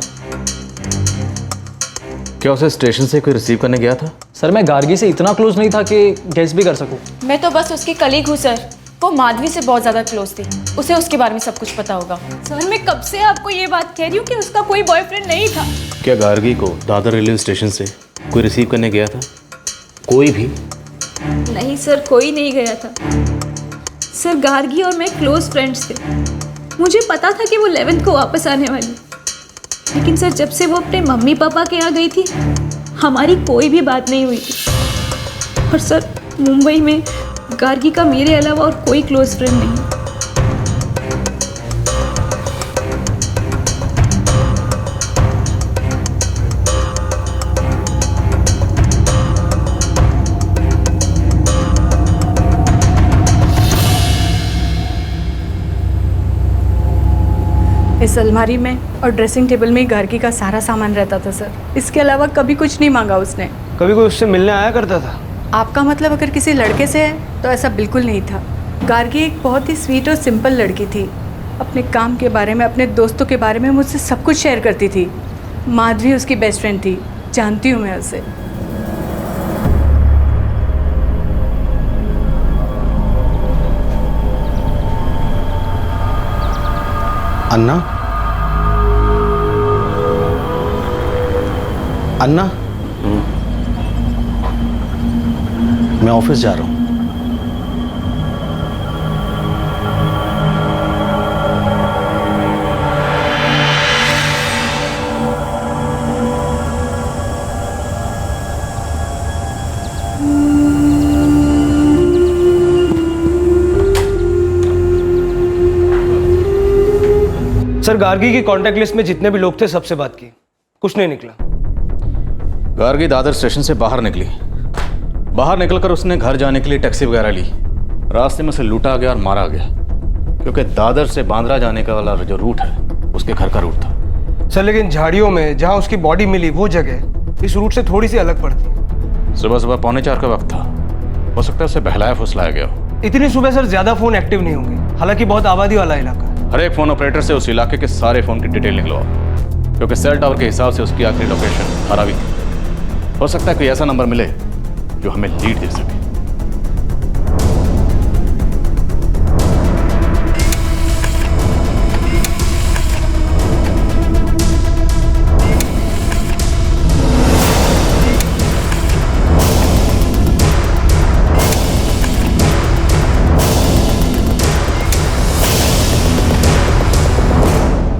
क्या उसे स्टेशन से कोई रिसीव करने गया था? सर मैं गार्गी से इतना क्लोज नहीं था कि गेस भी कर सकूं। मैं तो बस उसकी कलीग हूँ सर। वो माधवी से बहुत ज़्यादा क्लोज थी, उसे उसके बारे में सब कुछ पता होगा। सर मैं कब से आपको ये बात कह रही हूँ कि उसका कोई बॉयफ्रेंड नहीं था। क्या गार्गी को दादर रेलवे स्टेशन से कोई रिसीव करने गया था? कोई भी? नहीं सर, कोई नहीं गया था। सर गार्गी और मैं क्लोज फ्रेंड्स थे। मुझे पता था कि वो 11th को वापस आने वाली, लेकिन सर जब से वो अपने मम्मी पापा के यहाँ गई थी हमारी कोई भी बात नहीं हुई थी। और सर मुंबई में गार्गी का मेरे अलावा और कोई क्लोज फ्रेंड नहीं। इस अलमारी में और ड्रेसिंग टेबल में गार्गी का सारा सामान रहता था सर। इसके अलावा कभी कुछ नहीं मांगा उसने। कभी कोई उससे मिलने आया करता था? आपका मतलब अगर किसी लड़के से है तो ऐसा बिल्कुल नहीं था। गार्गी एक बहुत ही स्वीट और सिंपल लड़की थी। अपने काम के बारे में, अपने दोस्तों के बारे में मुझसे सब कुछ शेयर करती थी। माधवी उसकी बेस्ट फ्रेंड थी, जानती हूँ मैं उसे। अन्ना, अन्ना, मैं ऑफिस जा रहा हूँ। सर गार्गी की कांटेक्ट लिस्ट में जितने भी लोग थे सबसे बात की, कुछ नहीं निकला। गार्गी दादर स्टेशन से बाहर निकली। बाहर निकलकर उसने घर जाने के लिए टैक्सी वगैरह ली। रास्ते में उसे लूटा गया और मारा गया, क्योंकि दादर से बांद्रा जाने का वाला जो रूट है उसके घर का रूट था। सर लेकिन झाड़ियों में जहां उसकी बॉडी मिली वो जगह इस रूट से थोड़ी सी अलग पड़ती है। सुबह सुबह 3:45 का वक्त था। हो सकता है उसे बहलाया फुसलाया गया हो। इतनी सुबह सर ज्यादा फोन एक्टिव नहीं होंगे, हालांकि बहुत आबादी वाला इलाका। हर एक फोन ऑपरेटर से उस इलाके के सारे फोन की डिटेल निकलवाओ, क्योंकि सेल टावर के हिसाब से उसकी आखिरी लोकेशन धारावी थी। हो सकता है कोई ऐसा नंबर मिले जो हमें लीड दे सके।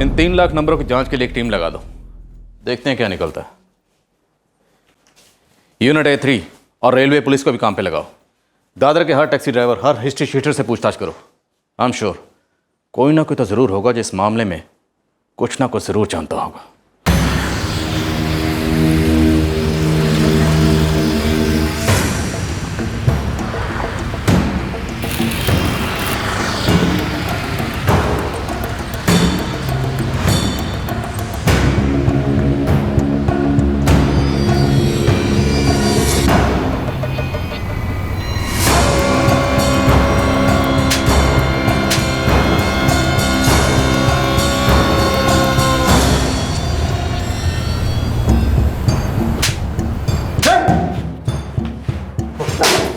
इन 3 लाख नंबरों की जांच के लिए एक टीम लगा दो, देखते हैं क्या निकलता है। यूनिट A3 और रेलवे पुलिस को भी काम पे लगाओ। दादर के हर टैक्सी ड्राइवर, हर हिस्ट्री शीटर से पूछताछ करो। आई एम श्योर कोई ना कोई तो जरूर होगा जो इस मामले में कुछ ना कुछ जरूर जानता होगा।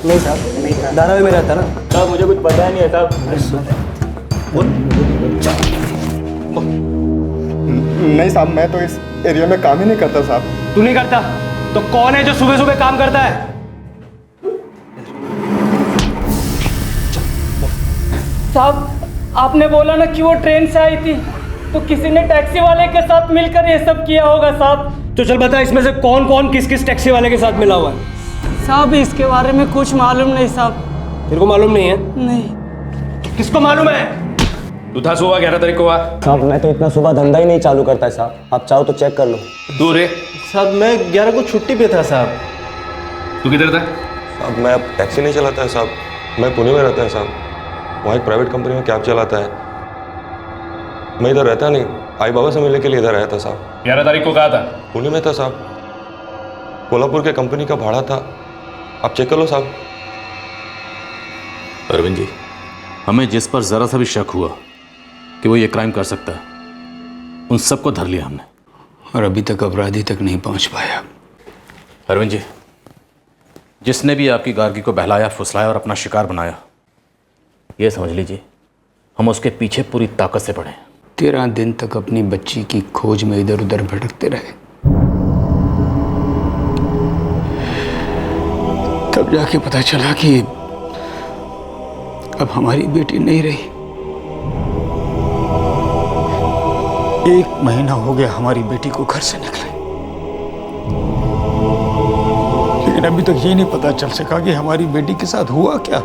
नहीं साहब, नहीं धारावी में रहता ना साहब, मुझे कुछ पता नहीं है साहब। नहीं साहब, मैं तो इस एरिया में काम ही नहीं करता साहब। तू नहीं करता तो कौन है जो सुबह सुबह काम करता है? साहब आपने बोला ना कि वो ट्रेन से आई थी, तो किसी ने टैक्सी वाले के साथ मिलकर ये सब किया होगा साहब। तो चल बता इसमें से कौन कौन किस किस टैक्सी वाले के साथ मिला हुआ है? साहब इसके बारे में कुछ मालूम नहीं साहब। तेरे को मालूम नहीं है? नहीं। किसको मालूम है? तू था सुबह 11 तारीख को? साहब मैं तो इतना सुबह धंधा ही नहीं चालू करता है साहब, आप चाहो तो चेक कर लो। तू रे? साहब मैं 11 को छुट्टी पे था साहब। तू किधर था? साहब मैं अब टैक्सी नहीं चलाता है साहब, मैं पुणे में रहता है साहब, वहाँ एक प्राइवेट कंपनी में कैब चलाता है। मैं इधर रहता नहीं, आई बाबा से मिलने के लिए इधर आया था साहब। 11 तारीख को कहा था? पुणे में था साहब, कोल्हापुर के कंपनी का भाड़ा था, आप चेक कर लो साहब। अरविंद जी, हमें जिस पर जरा सा भी शक हुआ कि वो ये क्राइम कर सकता है, उन सबको धर लिया हमने, और अभी तक अपराधी तक नहीं पहुंच पाया। अरविंद जी, जिसने भी आपकी गार्गी को बहलाया, फुसलाया और अपना शिकार बनाया, ये समझ लीजिए हम उसके पीछे पूरी ताकत से पड़े। 13 दिन तक अपनी बच्ची की खोज में इधर उधर भटकते रहे, तब जाके पता चला कि अब हमारी बेटी नहीं रही। 1 महीना हो गया हमारी बेटी को घर से निकले, लेकिन अभी तक ये नहीं पता चल सका कि हमारी बेटी के साथ हुआ क्या।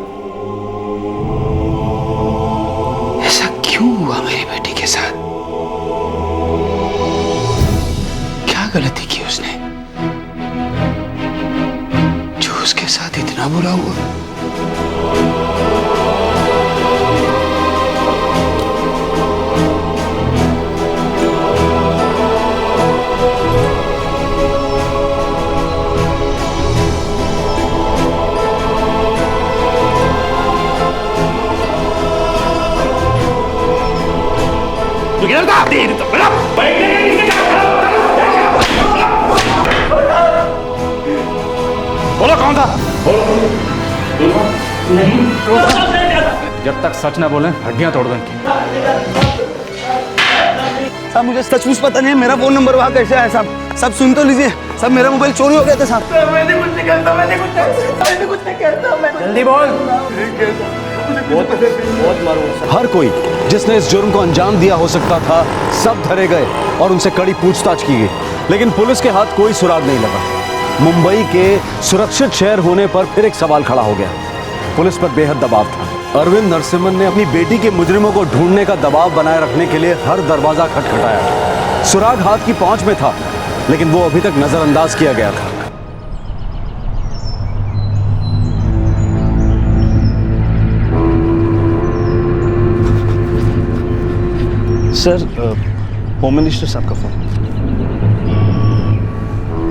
ऐसा क्यों हुआ मेरी बेटी के साथ? क्या गलती की उसने जो उसके साथ इतना बुरा हुआ? बोलो कौन था? जब तक सच ना बोले हड्डियां तोड़ देंगे। साहब मुझे सचमुच पता नहीं है मेरा फोन नंबर वहाँ कैसे आया साहब। सब सुन तो लीजिए साहब, मेरा मोबाइल चोरी हो गया था साहब। मैंने कुछ नहीं करता, मैंने कुछ नहीं करता। जल्दी बोल। हर कोई जिसने इस जुर्म को अंजाम दिया हो सकता था सब धरे गए और उनसे कड़ी पूछताछ की गई, लेकिन पुलिस के हाथ कोई सुराग नहीं लगा। मुंबई के सुरक्षित शहर होने पर फिर एक सवाल खड़ा हो गया। पुलिस पर बेहद दबाव था। अरविंद नरसिम्हन ने अपनी बेटी के मुजरिमों को ढूंढने का दबाव बनाए रखने के लिए हर दरवाजा खटखटाया। सुराग हाथ की पहुंच में था, लेकिन वो अभी तक नजरअंदाज किया गया था। सर, होम मिनिस्टर साहब का फोन।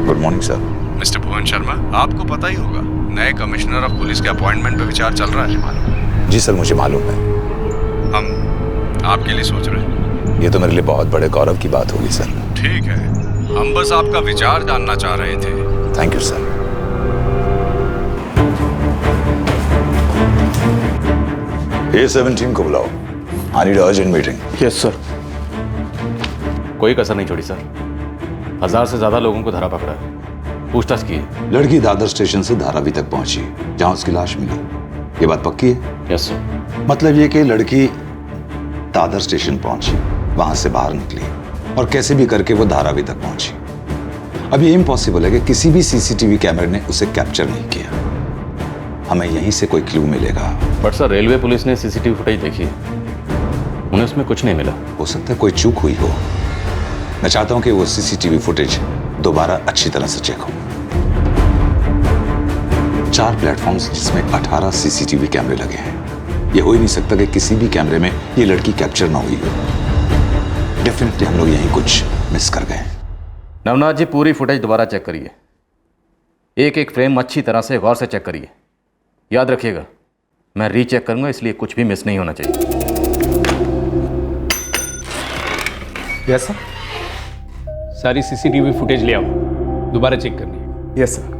Good morning sir. Mister Bhuvan Sharma, आपको पता ही होगा नए कमिश्नर ऑफ पुलिस के अपॉइंटमेंट पे विचार चल रहा है। जी सर, मुझे मालूम है। हम आपके लिए सोच रहे हैं। ये तो मेरे लिए बहुत बड़े गौरव की बात होगी सर। ठीक है, हम बस आपका विचार जानना चाह रहे थे। Thank you sir. A17 को बुलाओ। I need urgent meeting. Yes sir. कोई कसर नहीं छोड़ी सर। 1000 से ज्यादा लोगों को धरा पकड़ा है, पूछताछ की है। लड़की दादर स्टेशन से धारावी तक पहुंची, जहां उसकी लाश मिली। ये बात पक्की है? Yes sir. मतलब ये कि लड़की दादर स्टेशन पहुंची, वहां से बाहर निकली और कैसे भी करके वो धारावी तक पहुंची। अब ये इम्पॉसिबल है कि किसी भी सीसीटीवी कैमरे ने उसे कैप्चर नहीं किया। हमें यहीं से कोई क्लू मिलेगा। बट सर, रेलवे पुलिस ने सीसीटीवी फुटेज देखी है, उन्हें उसमें कुछ नहीं मिला। हो सकता है कोई चूक हुई हो। मैं चाहता हूं कि वो सीसीटीवी फुटेज दोबारा अच्छी तरह से चेक हो। 4 प्लेटफॉर्म्स जिसमें 18 सीसीटीवी कैमरे लगे हैं। ये हो ही नहीं सकता कि किसी भी कैमरे में ये लड़की कैप्चर ना हुई हो। डेफिनेटली हम लोग यहीं कुछ मिस कर गए। नवनाथ जी, पूरी फुटेज दोबारा चेक करिए। एक एक फ्रेम अच्छी तरह से गौर से चेक करिए। याद रखिएगा, मैं रीचेक करूंगा, इसलिए कुछ भी मिस नहीं होना चाहिए। Yes sir. सारी सीसीटीवी फुटेज ले आओ, दोबारा चेक करनी है। Yes sir.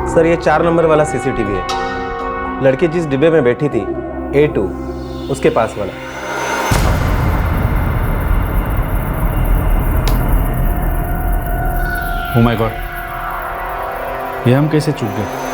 सर, ये 4 नंबर वाला सीसीटीवी है। लड़की जिस डिब्बे में बैठी थी A2, उसके पास वाला। Oh my God, ये हम कैसे चूक गए?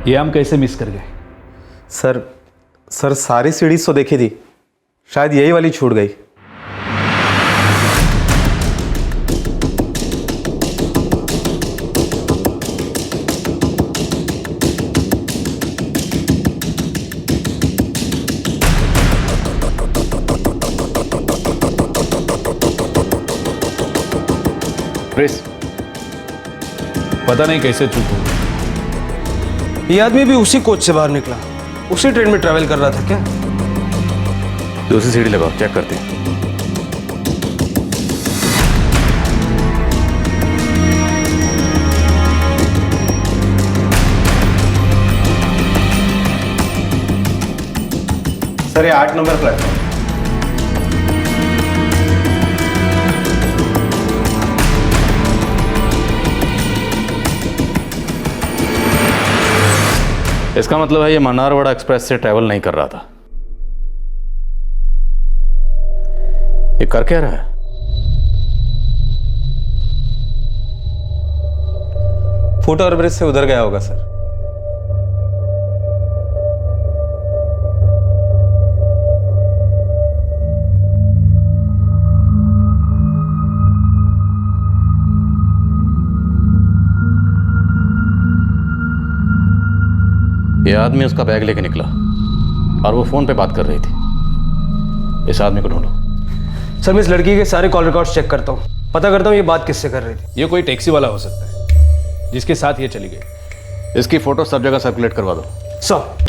ये हम कैसे मिस कर गए? सर सारी सीरीज तो देखी थी, शायद यही वाली छूट गई। पता नहीं कैसे चूक हो। ये आदमी भी उसी कोच से बाहर निकला, उसी ट्रेन में ट्रैवल कर रहा था क्या? दूसरी सीढ़ी लगाओ, चेक करते हैं। सर ये 8 नंबर प्लेटफॉर्म। इसका मतलब है ये मन्नारवाड़ा एक्सप्रेस से ट्रैवल नहीं कर रहा था। ये कर क्या रहा है? फुट ओवर ब्रिज से उधर गया होगा सर। ये आदमी उसका बैग लेके निकला और वो फोन पे बात कर रही थी। इस आदमी को ढूंढो। सर मैं इस लड़की के सारे कॉल रिकॉर्ड्स चेक करता हूँ, पता करता हूँ ये बात किससे कर रही थी। ये कोई टैक्सी वाला हो सकता है जिसके साथ ये चली गई। इसकी फोटो सब जगह सर्कुलेट करवा दो। सर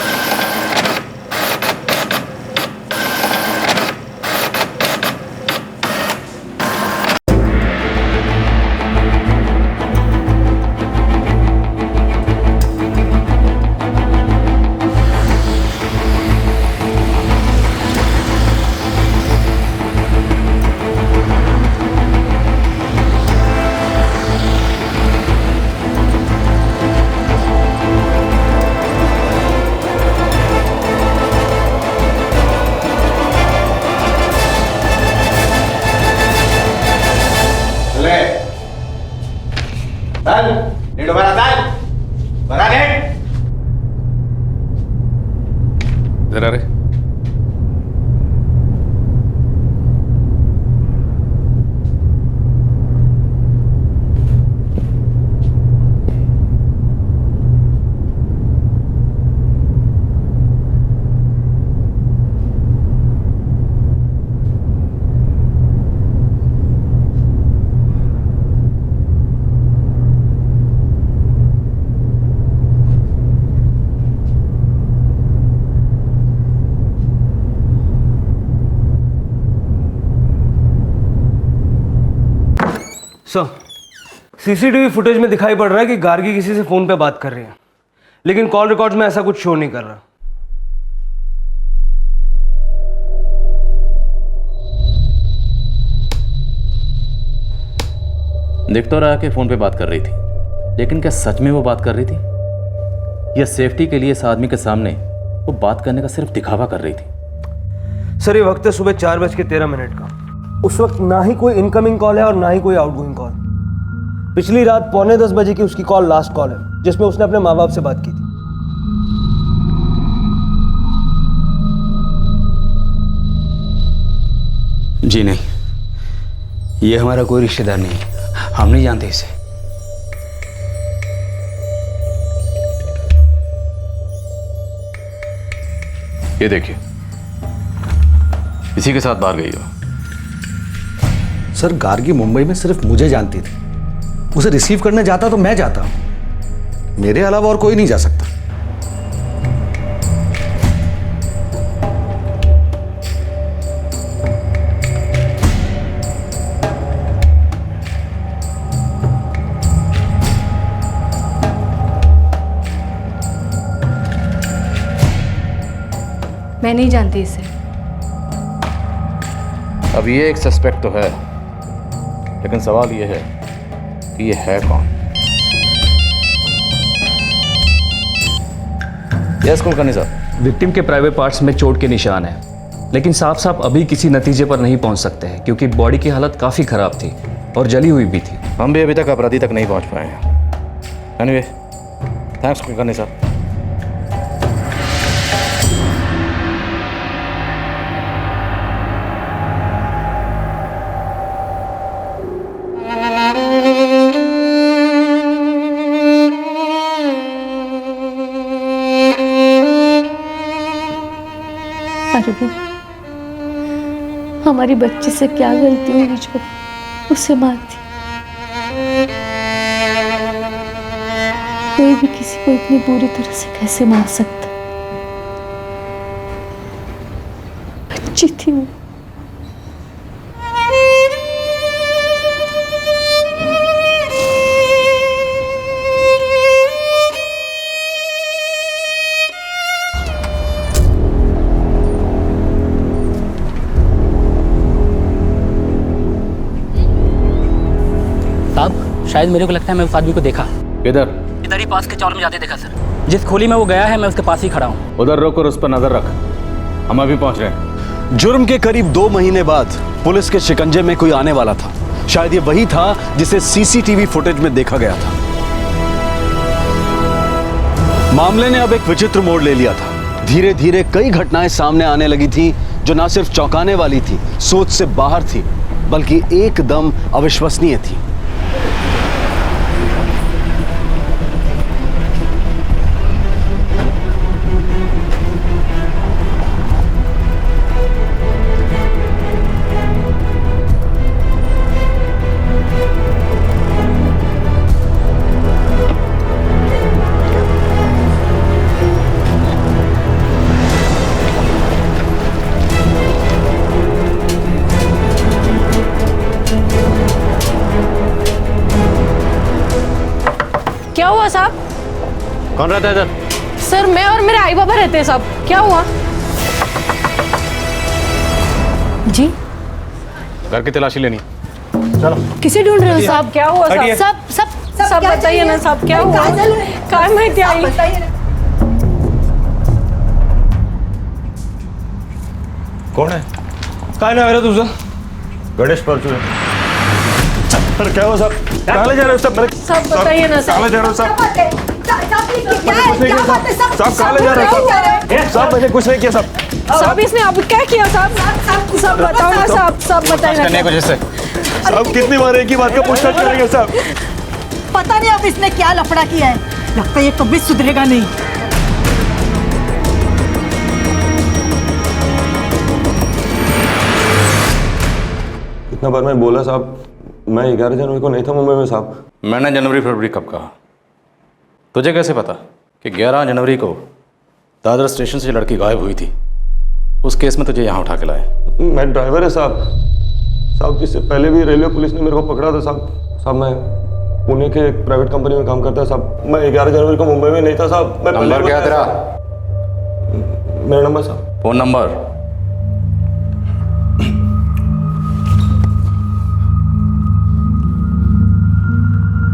जरा रे सर सीसीटीवी फुटेज में दिखाई पड़ रहा है कि गार्गी किसी से फोन पे बात कर रही है, लेकिन कॉल रिकॉर्ड्स में ऐसा कुछ शो नहीं कर रहा। दिख तो रहा कि फोन पे बात कर रही थी, लेकिन क्या सच में वो बात कर रही थी या सेफ्टी के लिए इस आदमी के सामने वो बात करने का सिर्फ दिखावा कर रही थी? सर ये वक्त है सुबह 4:13 का। उस वक्त ना ही कोई इनकमिंग कॉल है और ना ही कोई आउटगोइंग कॉल। पिछली रात 9:45 बजे की उसकी कॉल लास्ट कॉल है जिसमें उसने अपने माँ बाप से बात की थी। जी नहीं, ये हमारा कोई रिश्तेदार नहीं है, हम नहीं जानते इसे। ये देखिए, इसी के साथ बाहर गई हो। सर गार्गी मुंबई में सिर्फ मुझे जानती थी, उसे रिसीव करने जाता तो मैं जाता, मेरे अलावा और कोई नहीं जा सकता। मैं नहीं जानती इसे। अब ये एक सस्पेक्ट तो है, लेकिन सवाल ये है कि ये है कौन? यस कुलकर्णी साहब। विक्टिम के प्राइवेट पार्ट्स में चोट के निशान है, लेकिन साफ साफ अभी किसी नतीजे पर नहीं पहुंच सकते हैं क्योंकि बॉडी की हालत काफ़ी ख़राब थी और जली हुई भी थी। हम भी अभी तक अपराधी तक नहीं पहुंच पाए हैं। एनीवे, थैंक्स कुलकर्णी साहब। अरविंद, हमारी बच्ची से क्या गलती हुई जो उसे मार दी? कोई भी किसी को इतनी बुरी तरह से कैसे मार सकता? बच्ची थी वो। साहब, शायद मेरे को लगता है मैं उस आदमी को देखा। किधर? इधर ही पास के चौर में जाते देखा सर। जिस खोली में वो गया है मैं उसके पास ही खड़ा हूँ। उधर रुक और उस पर नजर रख, हम अभी पहुंच रहे हैं। जुर्म के करीब 2 महीने बाद पुलिस के शिकंजे में कोई आने वाला था। शायद ये वही था जिसे सीसीटीवी फुटेज में देखा गया था। मामले ने अब एक विचित्र मोड़ ले लिया था। धीरे धीरे कई घटनाएं सामने आने लगी थी जो ना सिर्फ चौंकाने वाली थी, सोच से बाहर थी, बल्कि एकदम अविश्वसनीय थी। क्या हुआ साहब? कौन रहता है इधर? सर मैं और मेरे आई बाबा रहते हैं साहब। क्या हुआ? जी घर की तलाशी लेनी। चलो। किसे ढूंढ रहे हो साहब? क्या हुआ हटिए। साहब? सब बताइए ना साहब, क्या हुआ? काय माहिती आई? कौन है? काय नाव आहे रे तुझं? गणेश परचुरे। अरे क्या हुआ साहब? कहाँ ले जा रहे हो सब? सब बताइए ना साहब। कहाँ ले जा रहे हो साहब? साहब कहाँ ले जा रहे हो साहब? साहब मैंने कुछ नहीं किया साहब। साहब इसने अब क्या किया साहब? सब बताओ ना साहब, सब बताइए ना। साहब कितनी बार एक ही बात का पूछताछ करेंगे साहब? पता नहीं अब इसने क्या लफड़ा किया है। लगता है ये कभी सुधरेगा नहीं। इतना बार मैं बोला साहब, मैं 11 जनवरी को नहीं था मुंबई में साहब। मैंने जनवरी फरवरी कब कहा? तुझे कैसे पता कि 11 जनवरी को दादर स्टेशन से लड़की गायब हुई थी? उस केस में तुझे यहाँ उठा के लाए। मैं ड्राइवर है साहब। साहब इससे पहले भी रेलवे पुलिस ने मेरे को पकड़ा था साहब। साहब मैं पुणे के एक प्राइवेट कंपनी में काम करता है साहब। मैं 11 जनवरी को मुंबई में नहीं था साहब। मैं नंबर क्या तेरा? मेरा नंबर साहब। Phone number?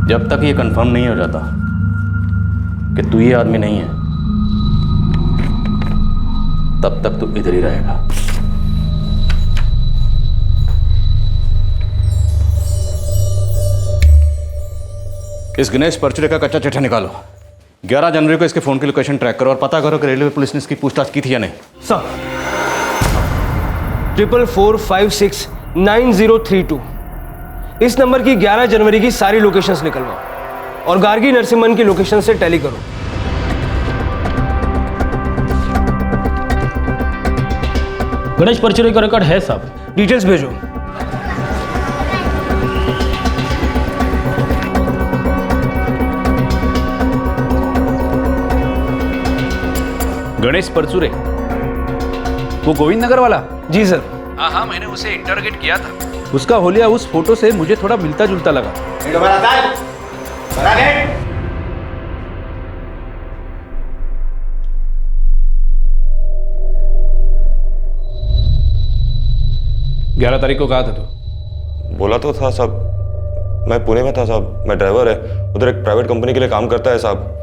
जब तक ये कंफर्म नहीं हो जाता कि तू ये आदमी नहीं है, तब तक तू इधर ही रहेगा। इस गणेश परचुरे का कच्चा चिट्ठा निकालो। 11 जनवरी को इसके फोन की लोकेशन ट्रैक करो और पता करो कि रेलवे पुलिस ने इसकी पूछताछ की थी या नहीं। सर 44469032 इस नंबर की 11 जनवरी की सारी लोकेशंस निकलवाओ और गार्गी नरसिम्हन की लोकेशन से टैली करो। गणेश परचुरे का रिकॉर्ड है साहब। डिटेल्स भेजो। गणेश परचुरे, वो गोविंद नगर वाला? जी सर। हाँ, मैंने उसे इंटरोगेट किया था। उसका होलिया उस फोटो से मुझे थोड़ा मिलता जुलता लगा। ग्यारह तारीख को कहा था तू? बोला तो था साहब। मैं पुणे में था साहब। मैं ड्राइवर है, उधर एक प्राइवेट कंपनी के लिए काम करता है साहब।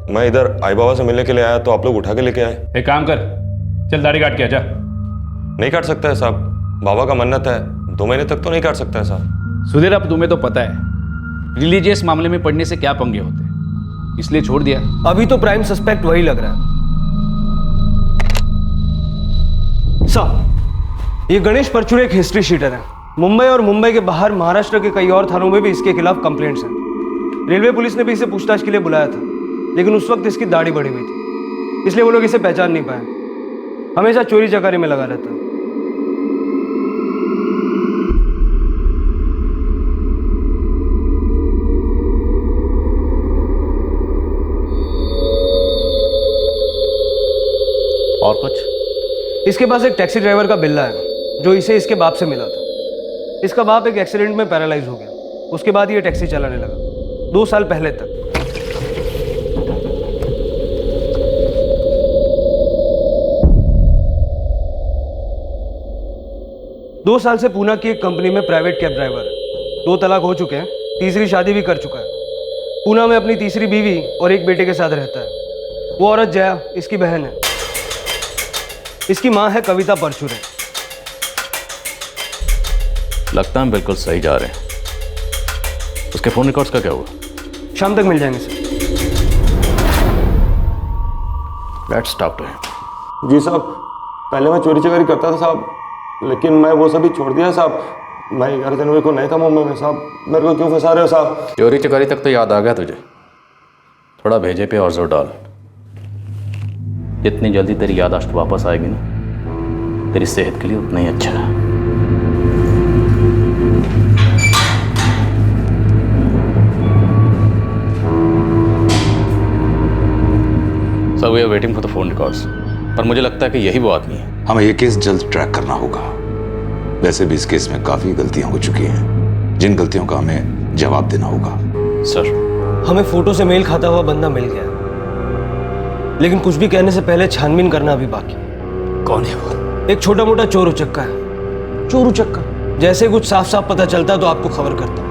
मैं इधर आई बाबा से मिलने के लिए आया तो आप लोग उठा के लेके आए। एक काम कर, चल दाढ़ी काट के आ जा। नहीं काट सकता है साहब, बाबा का मन्नत है। 2 महीने तक तो नहीं काट सकता है साहब। सुधीर, अब तुम्हें तो पता है रिलीजियस मामले में पढ़ने से क्या पंगे होते हैं, इसलिए छोड़ दिया। अभी तो प्राइम सस्पेक्ट वही लग रहा है। सर ये गणेश परचुरे एक हिस्ट्री शीटर है। मुंबई और मुंबई के बाहर महाराष्ट्र के कई और थानों में भी इसके खिलाफ कंप्लेंट्स हैं। रेलवे पुलिस ने भी इसे पूछताछ के लिए बुलाया था, लेकिन उस वक्त इसकी दाढ़ी बढ़ी हुई थी, इसलिए वो लोग इसे पहचान नहीं पाए। हमेशा चोरी चकारी में लगा रहता है। और कुछ? इसके पास एक टैक्सी ड्राइवर का बिल्ला है जो इसे इसके बाप से मिला था। इसका बाप एक एक्सीडेंट में पैरालाइज हो गया, उसके बाद ये टैक्सी चलाने लगा 2 साल पहले तक। दो साल से पूना की एक कंपनी में प्राइवेट कैब ड्राइवर है। 2 तलाक हो चुके हैं, तीसरी शादी भी कर चुका है। पूना में अपनी तीसरी बीवी और एक बेटे के साथ रहता है। वो औरत जया इसकी बहन है। इसकी माँ है कविता परचुरे। लगता है हम बिल्कुल सही जा रहे हैं। उसके फोन रिकॉर्ड्स का क्या हुआ? शाम तक मिल जाएंगे sir. Let's talk to him. जी साहब, पहले मैं चोरी चकारी करता था साहब, लेकिन मैं वो सभी छोड़ दिया साहब। मैं 11 जनवरी को नहीं था मुंबई में साहब, मेरे को क्यों फंसा रहे हो साहब? चोरी चकारी तक तो याद आ गया तुझे, थोड़ा भेजे पे और जोर डाल। जितनी जल्दी तेरी याददाश्त वापस आएगी ना, तेरी सेहत के लिए उतना ही अच्छा है। Sir we are waiting for the phone records, पर मुझे लगता है कि यही वो आदमी है। हमें ये केस जल्द ट्रैक करना होगा। वैसे भी इस केस में काफी गलतियां हो चुकी हैं, जिन गलतियों का हमें जवाब देना होगा। सर, हमें फोटो से मेल खाता हुआ बंदा मिल गया, लेकिन कुछ भी कहने से पहले छानबीन करना अभी बाकी। कौन है वो? एक छोटा मोटा चोर उचक्का है। चोर उचक्का? जैसे कुछ साफ साफ पता चलता तो आपको खबर करता।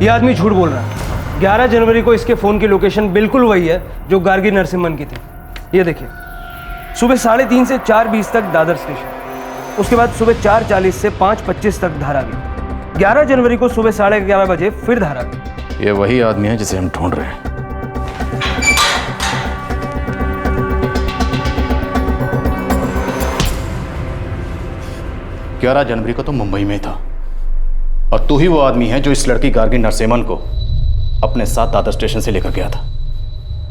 ये आदमी झूठ बोल रहा है। 11 जनवरी को इसके फोन की लोकेशन बिल्कुल वही है जो गार्गी नरसिम्हन की थी। ये देखिए, सुबह 3:30 से 4:20 तक दादर स्टेशन, उसके बाद सुबह 4:40 से 5:25 तक धारावी। 11 जनवरी को सुबह 11:30 बजे फिर धारावी। ये वही आदमी है जिसे हम ढूंढ रहे हैं। ग्यारह जनवरी को तो मुंबई में था, और तू ही वो आदमी है जो इस लड़की गार्गी नरसिम्हन को अपने साथ दादर स्टेशन से लेकर गया था,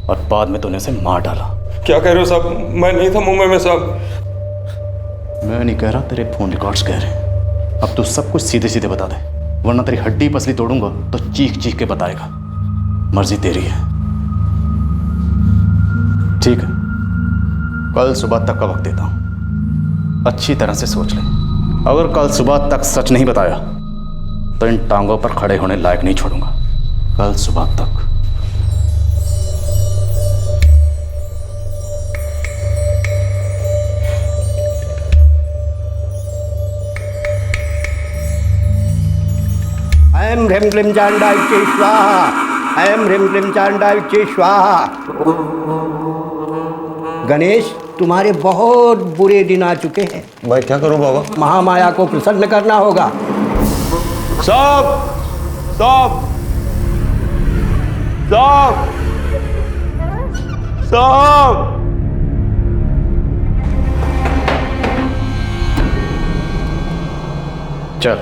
और बाद में तूने उसे मार डाला। क्या कह रहे हो साहब? मैं नहीं था मुंबई में साहब। मैं नहीं कह रहा, तेरे फोन रिकॉर्ड्स कह रहे हैं। अब तू सब कुछ सीधे सीधे बता दे, वरना तेरी हड्डी पसली तोड़ूंगा तो चीख चीख के बताएगा। मर्जी तेरी है। ठीक है, कल सुबह तक का वक्त देता हूं, अच्छी तरह से सोच ले। अगर कल सुबह तक सच नहीं बताया तो इन टांगों पर खड़े होने लायक नहीं छोड़ूंगा। कल सुबह तक। ऐं ह्रीं क्लीं चाण्डाय स्वाहा, ऐं ह्रीं क्लीं चाण्डाय स्वाहा। गणेश, तुम्हारे बहुत बुरे दिन आ चुके हैं। मैं क्या करूं बाबा? महामाया को प्रसन्न करना होगा। साहब, साहब, साहब, साहब। चल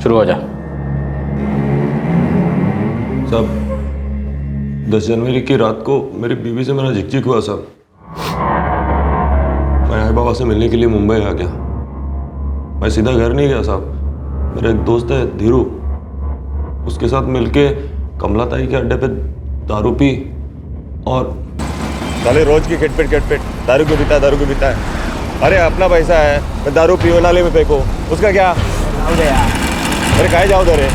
शुरू हो जा। साहब, 10 जनवरी की रात को मेरी बीवी से मेरा झिकझिक हुआ साहब। मैं आई बाबा से मिलने के लिए मुंबई आ गया। मैं सीधा घर नहीं गया साहब। मेरा एक दोस्त है धीरू, उसके साथ मिलके कमला ताई के अड्डे पे दारू पी, और साले रोज की किटपिट दारू क्यों पीता है? अरे अपना पैसा है, मैं दारू पियो नाले में फेंको, उसका क्या? अरे काहे जाओ दरे?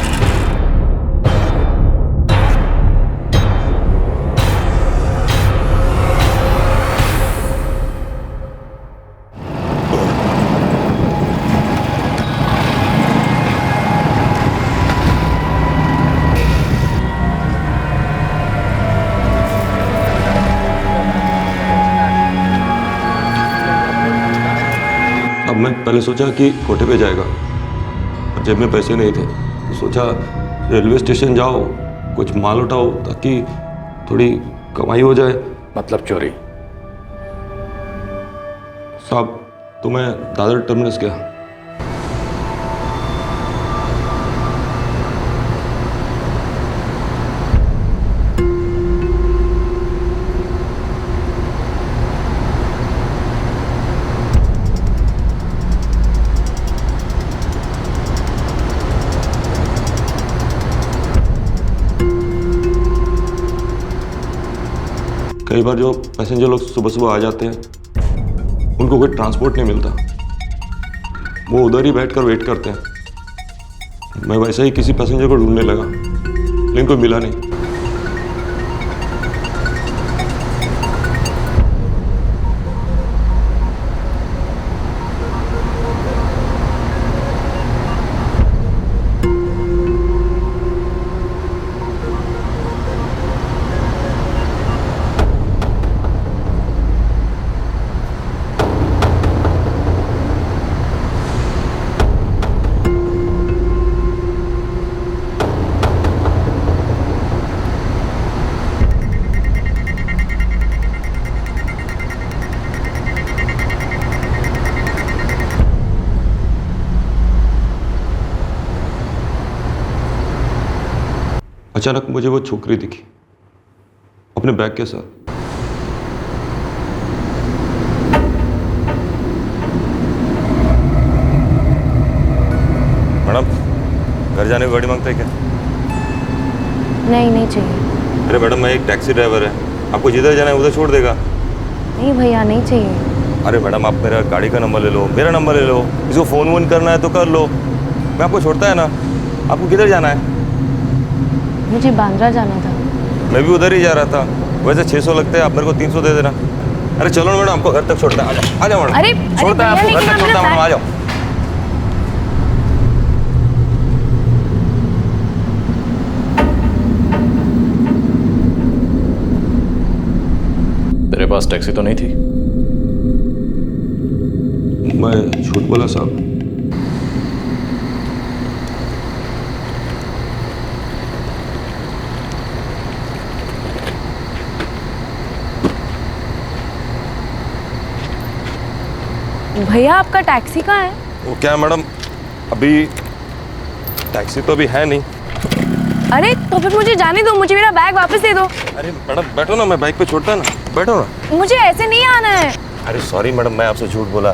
अब मैं पहले सोचा कि कोठे पे जाएगा, और जेब में पैसे नहीं थे, तो सोचा रेलवे स्टेशन जाओ, कुछ माल उठाओ ताकि थोड़ी कमाई हो जाए। मतलब चोरी? साहब, तो मैं दादर टर्मिनस गया। कई बार जो पैसेंजर लोग सुबह सुबह आ जाते हैं उनको कोई ट्रांसपोर्ट नहीं मिलता, वो उधर ही बैठकर वेट करते हैं। मैं वैसे ही किसी पैसेंजर को ढूंढने लगा लेकिन कोई मिला नहीं। अचानक मुझे वो छोकरी दिखी अपने बैग के साथ। मैडम, घर जाने की गाड़ी मांगते हैं क्या? नहीं चाहिए। अरे मैडम, मैं एक टैक्सी ड्राइवर है, आपको जिधर जाना है उधर छोड़ देगा। नहीं भैया, नहीं चाहिए। अरे मैडम, आप मेरा गाड़ी का नंबर ले लो, मेरा नंबर ले लो, इसको फ़ोन वोन करना है तो कर लो, मैं आपको छोड़ता है ना। आपको किधर जाना है? मुझे बांद्रा जाना था। मैं भी उधर ही जा रहा था। वैसे 600 लगते हैं, आप मेरे को 300 दे देना। अरे चलो ना मैडम, आपको घर तक छोड़ता है। आ जाओ मैडम। अरे छोड़ता है आपको घर तक छोड़ता है मैडम, आ जाओ। तेरे पास टैक्सी तो नहीं थी? मैं झूठ बोला साहब। भैया, आपका टैक्सी कहाँ है? वो क्या मैडम, अभी टैक्सी तो अभी है नहीं। अरे तो फिर मुझे जाने दो, मुझे मेरा बैग वापस दे दो। अरे मैडम बैठो ना, मैं बाइक पे छोड़ता है ना, बैठो ना। मुझे ऐसे नहीं आना है। अरे सॉरी मैडम, मैं आपसे झूठ बोला।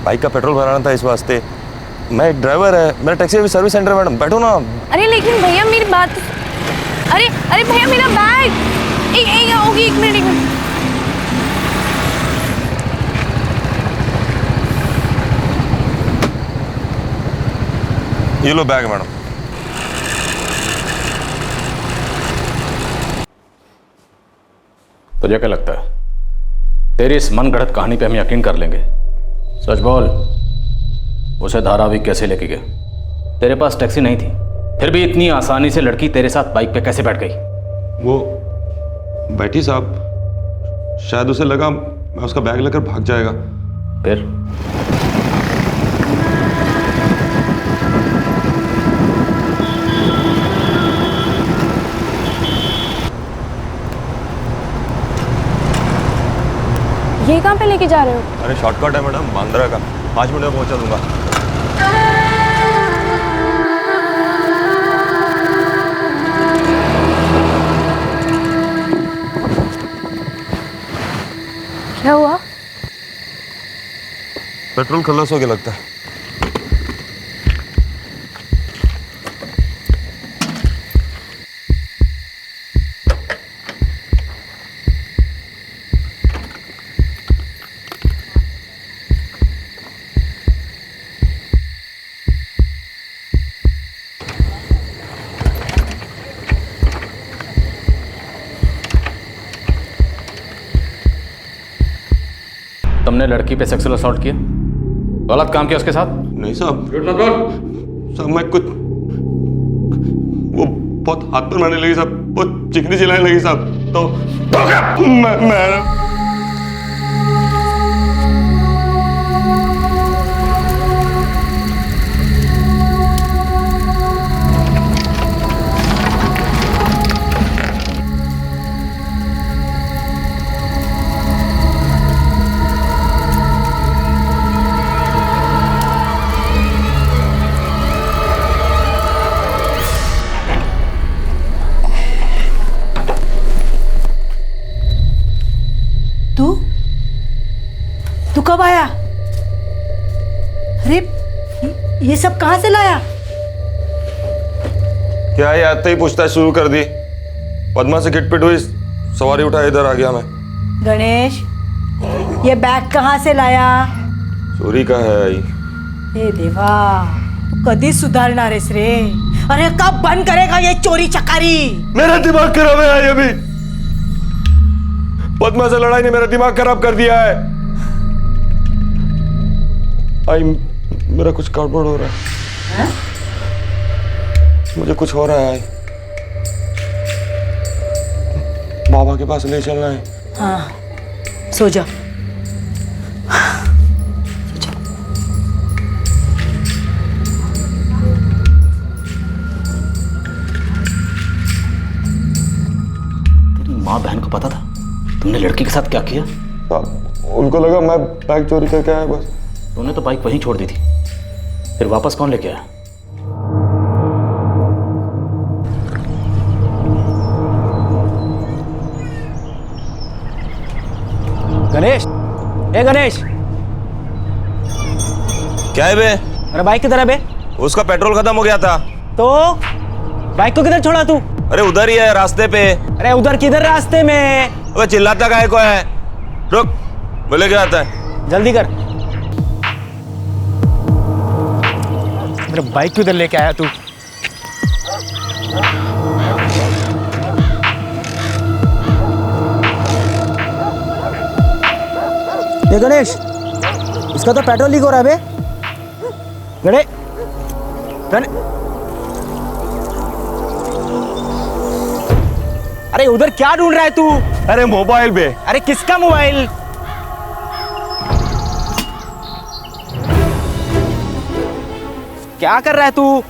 बाइक का पेट्रोल भराना था इस वास्ते। मैं एक ड्राइवर है, मेरा टैक्सी अभी सर्विस सेंटर है मैडम, बैठो ना। अरे लेकिन भैया मेरी बात। अरे अरे भैया मेरा बैग। एक मिनट। ये लो बैग मैडम। तुझे क्या लगता है तेरी इस मन गढ़ंत कहानी पे हम यकीन कर लेंगे? सच बोल, उसे धारावी कैसे लेके गए? तेरे पास टैक्सी नहीं थी, फिर भी इतनी आसानी से लड़की तेरे साथ बाइक पे कैसे बैठ गई? वो बैठी साहब, शायद उसे लगा मैं उसका बैग लेकर भाग जाएगा। फिर ये कहाँ पे लेके जा रहे हो? अरे शॉर्टकट है मैडम, बांद्रा का, 5 मिनट में पहुंचा दूंगा। क्या हुआ? पेट्रोल खल्लास हो गया लगता है। तुमने लड़की पे सेक्सुअल असॉल्ट किया, गलत काम किया उसके साथ? नहीं साहब, साहब मैं कुछ, वो बहुत हाथ पर मारने लगी साहब, बहुत चिकनी चिल्लाने लगी साहब, तो मैं तू कब आया? अरे ये सब कहाँ से लाया? क्या ये आते ही पूछताछ शुरू कर दी? पद्मा से किटपिट हुई, सवारी उठा इधर आ गया मैं। गणेश, ये बैग कहाँ से लाया? चोरी का है आई। हे देवा, तू कधी सुधारणार आहेस रे? अरे कब बंद करेगा ये चोरी चकारी? मेरा दिमाग खराब है आई। अभी पद्मा से लड़ाई ने मेरा दिमाग खराब कर दिया है। आई, मेरा कुछ गड़बड़ हो रहा है। मुझे कुछ हो रहा है आई। बाबा के पास ले चलना है। हाँ, सो जा। माँ बहन को पता था तुमने लड़की के साथ क्या किया? उनको लगा मैं बाइक चोरी करके आया बस। तुमने तो बाइक वहीं छोड़ दी थी, फिर वापस कौन लेके आया? गणेश, ए गणेश, क्या है बे? अरे बाइक किधर है बे? उसका पेट्रोल खत्म हो गया था। तो बाइक को किधर छोड़ा तू? अरे उधर ही है रास्ते पे। अरे उधर किधर रास्ते में? अबे चिल्लाता काहे को है? रुक, बोले क्या आता है? जल्दी कर। मेरा बाइक किधर लेके आया तू? ये गणेश, इसका तो पेट्रोल लीक हो रहा है बे। अरे उधर क्या ढूंढ रहा है तू? अरे मोबाइल बे। अरे किसका मोबाइल? क्या कर रहा है तू?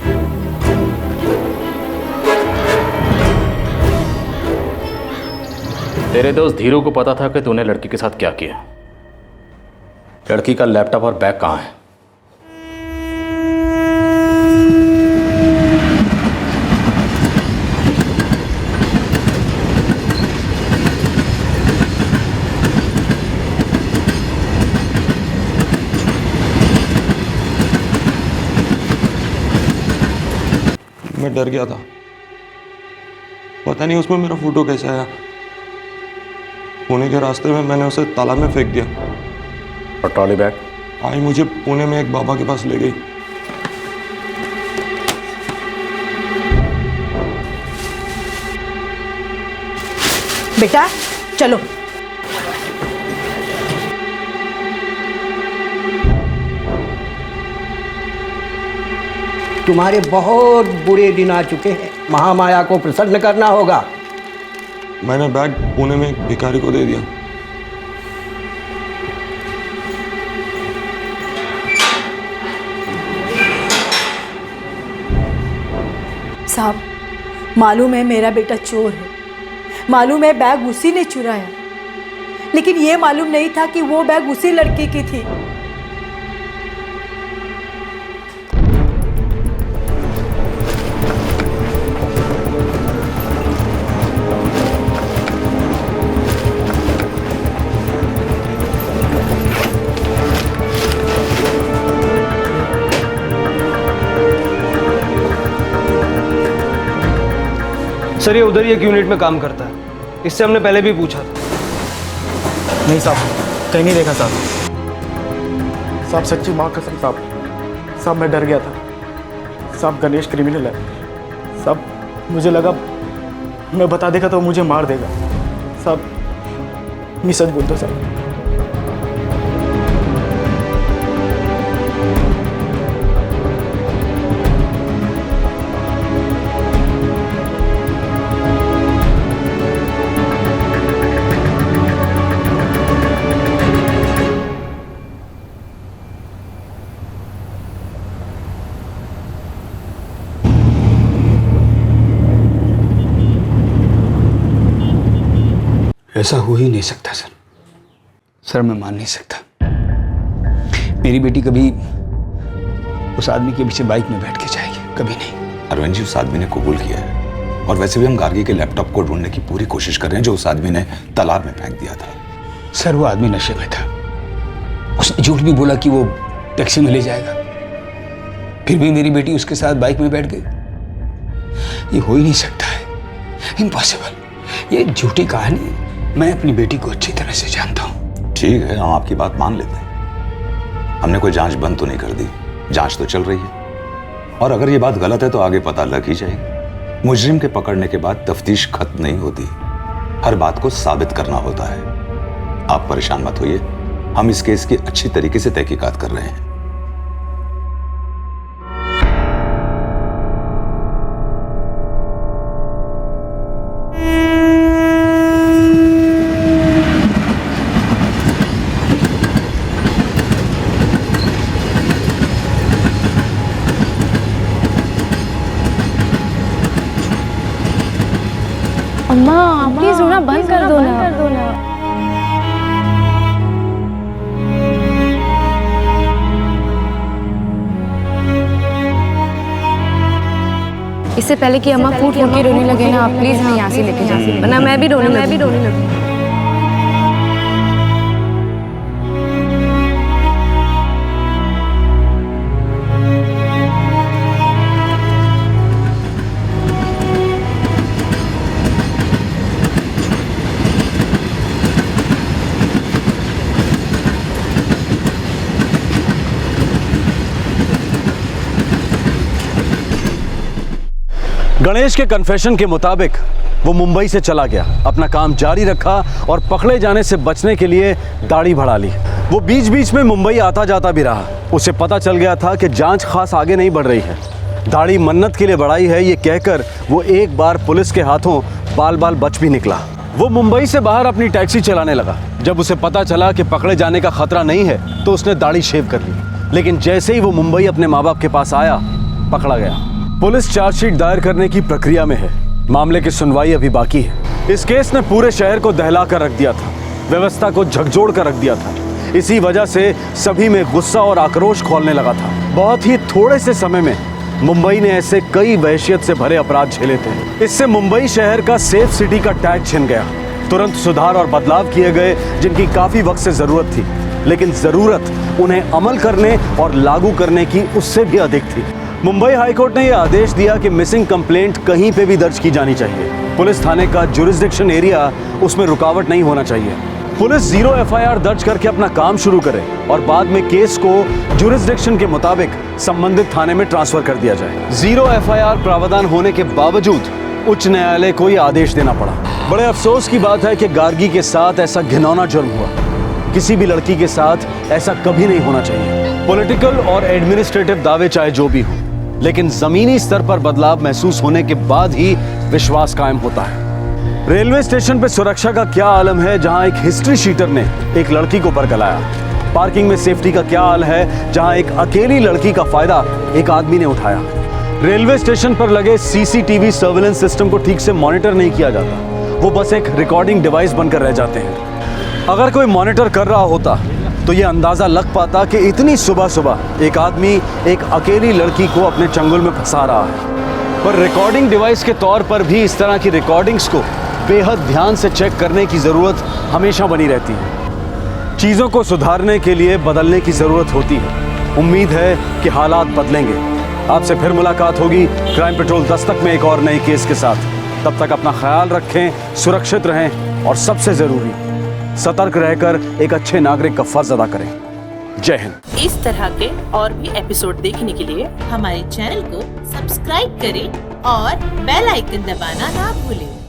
तेरे दोस्त धीरू को पता था कि तूने लड़की के साथ क्या किया। लड़की का लैपटॉप और बैग कहाँ है? मैं डर गया था, पता नहीं उसमें मेरा फोटो कैसे आया। पुणे के रास्ते में मैंने उसे तालाब में फेंक दिया। और ट्रॉली बैग? आई मुझे पुणे में एक बाबा के पास ले गई। बेटा चलो। तुम्हारे बहुत बुरे दिन आ चुके हैं, महामाया को प्रसन्न करना होगा। मैंने बैग पुणे में एक भिखारी को दे दिया। साहब, मालूम है मेरा बेटा चोर है, मालूम है बैग उसी ने चुराया, लेकिन ये मालूम नहीं था कि वो बैग उसी लड़की की थी। सर ये उधर ही एक यूनिट में काम करता है, इससे हमने पहले भी पूछा था। नहीं साहब, कहीं नहीं देखा साहब। साहब सच्ची माँ कसम साहब मैं डर गया था। साहब गणेश क्रिमिनल है साहब, मुझे लगा मैं बता देगा तो मुझे मार देगा। साहब मैं सच बोलता हूँ साहब। ऐसा हो ही नहीं सकता सर, मैं मान नहीं सकता। मेरी बेटी कभी उस आदमी के पीछे बाइक में बैठ के जाएगी, कभी नहीं। अरविंद जी, उस आदमी ने कबूल किया है, और वैसे भी हम गार्गी के लैपटॉप को ढूंढने की पूरी कोशिश कर रहे हैं जो उस आदमी ने तालाब में फेंक दिया था। सर वो आदमी नशे में था, उसने झूठ भी बोला कि वो टैक्सी में ले जाएगा, फिर भी मेरी बेटी उसके साथ बाइक में बैठ गई। ये हो ही नहीं सकता है, इम्पॉसिबल। ये झूठी कहानी मैं अपनी बेटी को अच्छी तरह से जानता हूँ। ठीक है, हम आपकी बात मान लेते हैं। हमने कोई जांच बंद तो नहीं कर दी, जांच तो चल रही है। और अगर ये बात गलत है तो आगे पता लग ही जाएगी। मुजरिम के पकड़ने के बाद तफ्तीश खत्म नहीं होती, हर बात को साबित करना होता है। आप परेशान मत होइए, हम इस केस की अच्छी तरीके से तहकीकात कर रहे हैं। अम्मा प्लीज रोना बंद कर दो ना। इससे पहले कि अम्मा फूट फूट के रोने लगे ना, आप प्लीज हमें यहाँ से लेके जाइए, वरना मैं भी रोने लगूंगी। गणेश के कन्फेशन के मुताबिक वो मुंबई से चला गया, अपना काम जारी रखा और पकड़े जाने से बचने के लिए दाढ़ी बढ़ा ली। वो बीच बीच में मुंबई आता जाता भी रहा। उसे पता चल गया था कि जांच खास आगे नहीं बढ़ रही है। दाढ़ी मन्नत के लिए बढ़ाई है ये कहकर वो एक बार पुलिस के हाथों बाल बाल बच भी निकला। वो मुंबई से बाहर अपनी टैक्सी चलाने लगा। जब उसे पता चला कि पकड़े जाने का खतरा नहीं है तो उसने दाढ़ी शेव कर ली। लेकिन जैसे ही वो मुंबई अपने माँ बाप के पास आया, पकड़ा गया। पुलिस चार्जशीट दायर करने की प्रक्रिया में है। मामले की सुनवाई अभी बाकी है। इस केस ने पूरे शहर को दहला कर रख दिया था, व्यवस्था को झकझोर कर रख दिया था। इसी वजह से सभी में गुस्सा और आक्रोश खौलने लगा था। बहुत ही थोड़े से समय में मुंबई ने ऐसे कई वहशियत से भरे अपराध झेले थे। इससे मुंबई शहर का सेफ सिटी का टैग छिन गया। तुरंत सुधार और बदलाव किए गए जिनकी काफी वक्त से जरूरत थी, लेकिन जरूरत उन्हें अमल करने और लागू करने की उससे भी अधिक थी। मुंबई हाईकोर्ट ने यह आदेश दिया कि मिसिंग कंप्लेंट कहीं पे भी दर्ज की जानी चाहिए। पुलिस थाने का जुरिस्डिक्शन एरिया, उसमें रुकावट नहीं होना चाहिए। पुलिस 0 एफआईआर दर्ज करके अपना काम शुरू करे और बाद में केस को जुरिस्डिक्शन के मुताबिक संबंधित थाने में ट्रांसफर कर दिया जाए। 0 एफआईआर प्रावधान होने के बावजूद उच्च न्यायालय को यह आदेश देना पड़ा। बड़े अफसोस की बात है कि गार्गी के साथ ऐसा घिनौना जुर्म हुआ। किसी भी लड़की के साथ ऐसा कभी नहीं होना चाहिए। पॉलिटिकल और एडमिनिस्ट्रेटिव दावे चाहे जो भी हो, लेकिन जमीनी स्तर पर बदलाव महसूस होने के बाद ही विश्वास कायम होता है। रेलवे स्टेशन पर सुरक्षा का क्या आलम है जहां एक हिस्ट्री शीटर ने एक लड़की को बरगलाया। पार्किंग में सेफ्टी का क्या हाल है जहां एक अकेली लड़की का फायदा एक आदमी ने उठाया। रेलवे स्टेशन पर लगे सीसीटीवी सर्विलेंस सिस्टम को ठीक से मॉनिटर नहीं किया जाता, वो बस एक रिकॉर्डिंग डिवाइस बनकर रह जाते हैं। अगर कोई मॉनिटर कर रहा होता तो ये अंदाजा लग पाता कि इतनी सुबह सुबह एक आदमी एक अकेली लड़की को अपने चंगुल में फंसा रहा है। पर रिकॉर्डिंग डिवाइस के तौर पर भी इस तरह की रिकॉर्डिंग्स को बेहद ध्यान से चेक करने की ज़रूरत हमेशा बनी रहती है। चीज़ों को सुधारने के लिए बदलने की ज़रूरत होती है। उम्मीद है कि हालात बदलेंगे। आपसे फिर मुलाकात होगी क्राइम पेट्रोल दस्तक में एक और नए केस के साथ। तब तक अपना ख्याल रखें, सुरक्षित रहें और सबसे ज़रूरी सतर्क रहकर एक अच्छे नागरिक का फर्ज अदा करें। जय हिंद। इस तरह के और भी एपिसोड देखने के लिए हमारे चैनल को सब्सक्राइब करें और बेल आइकन दबाना ना भूलें।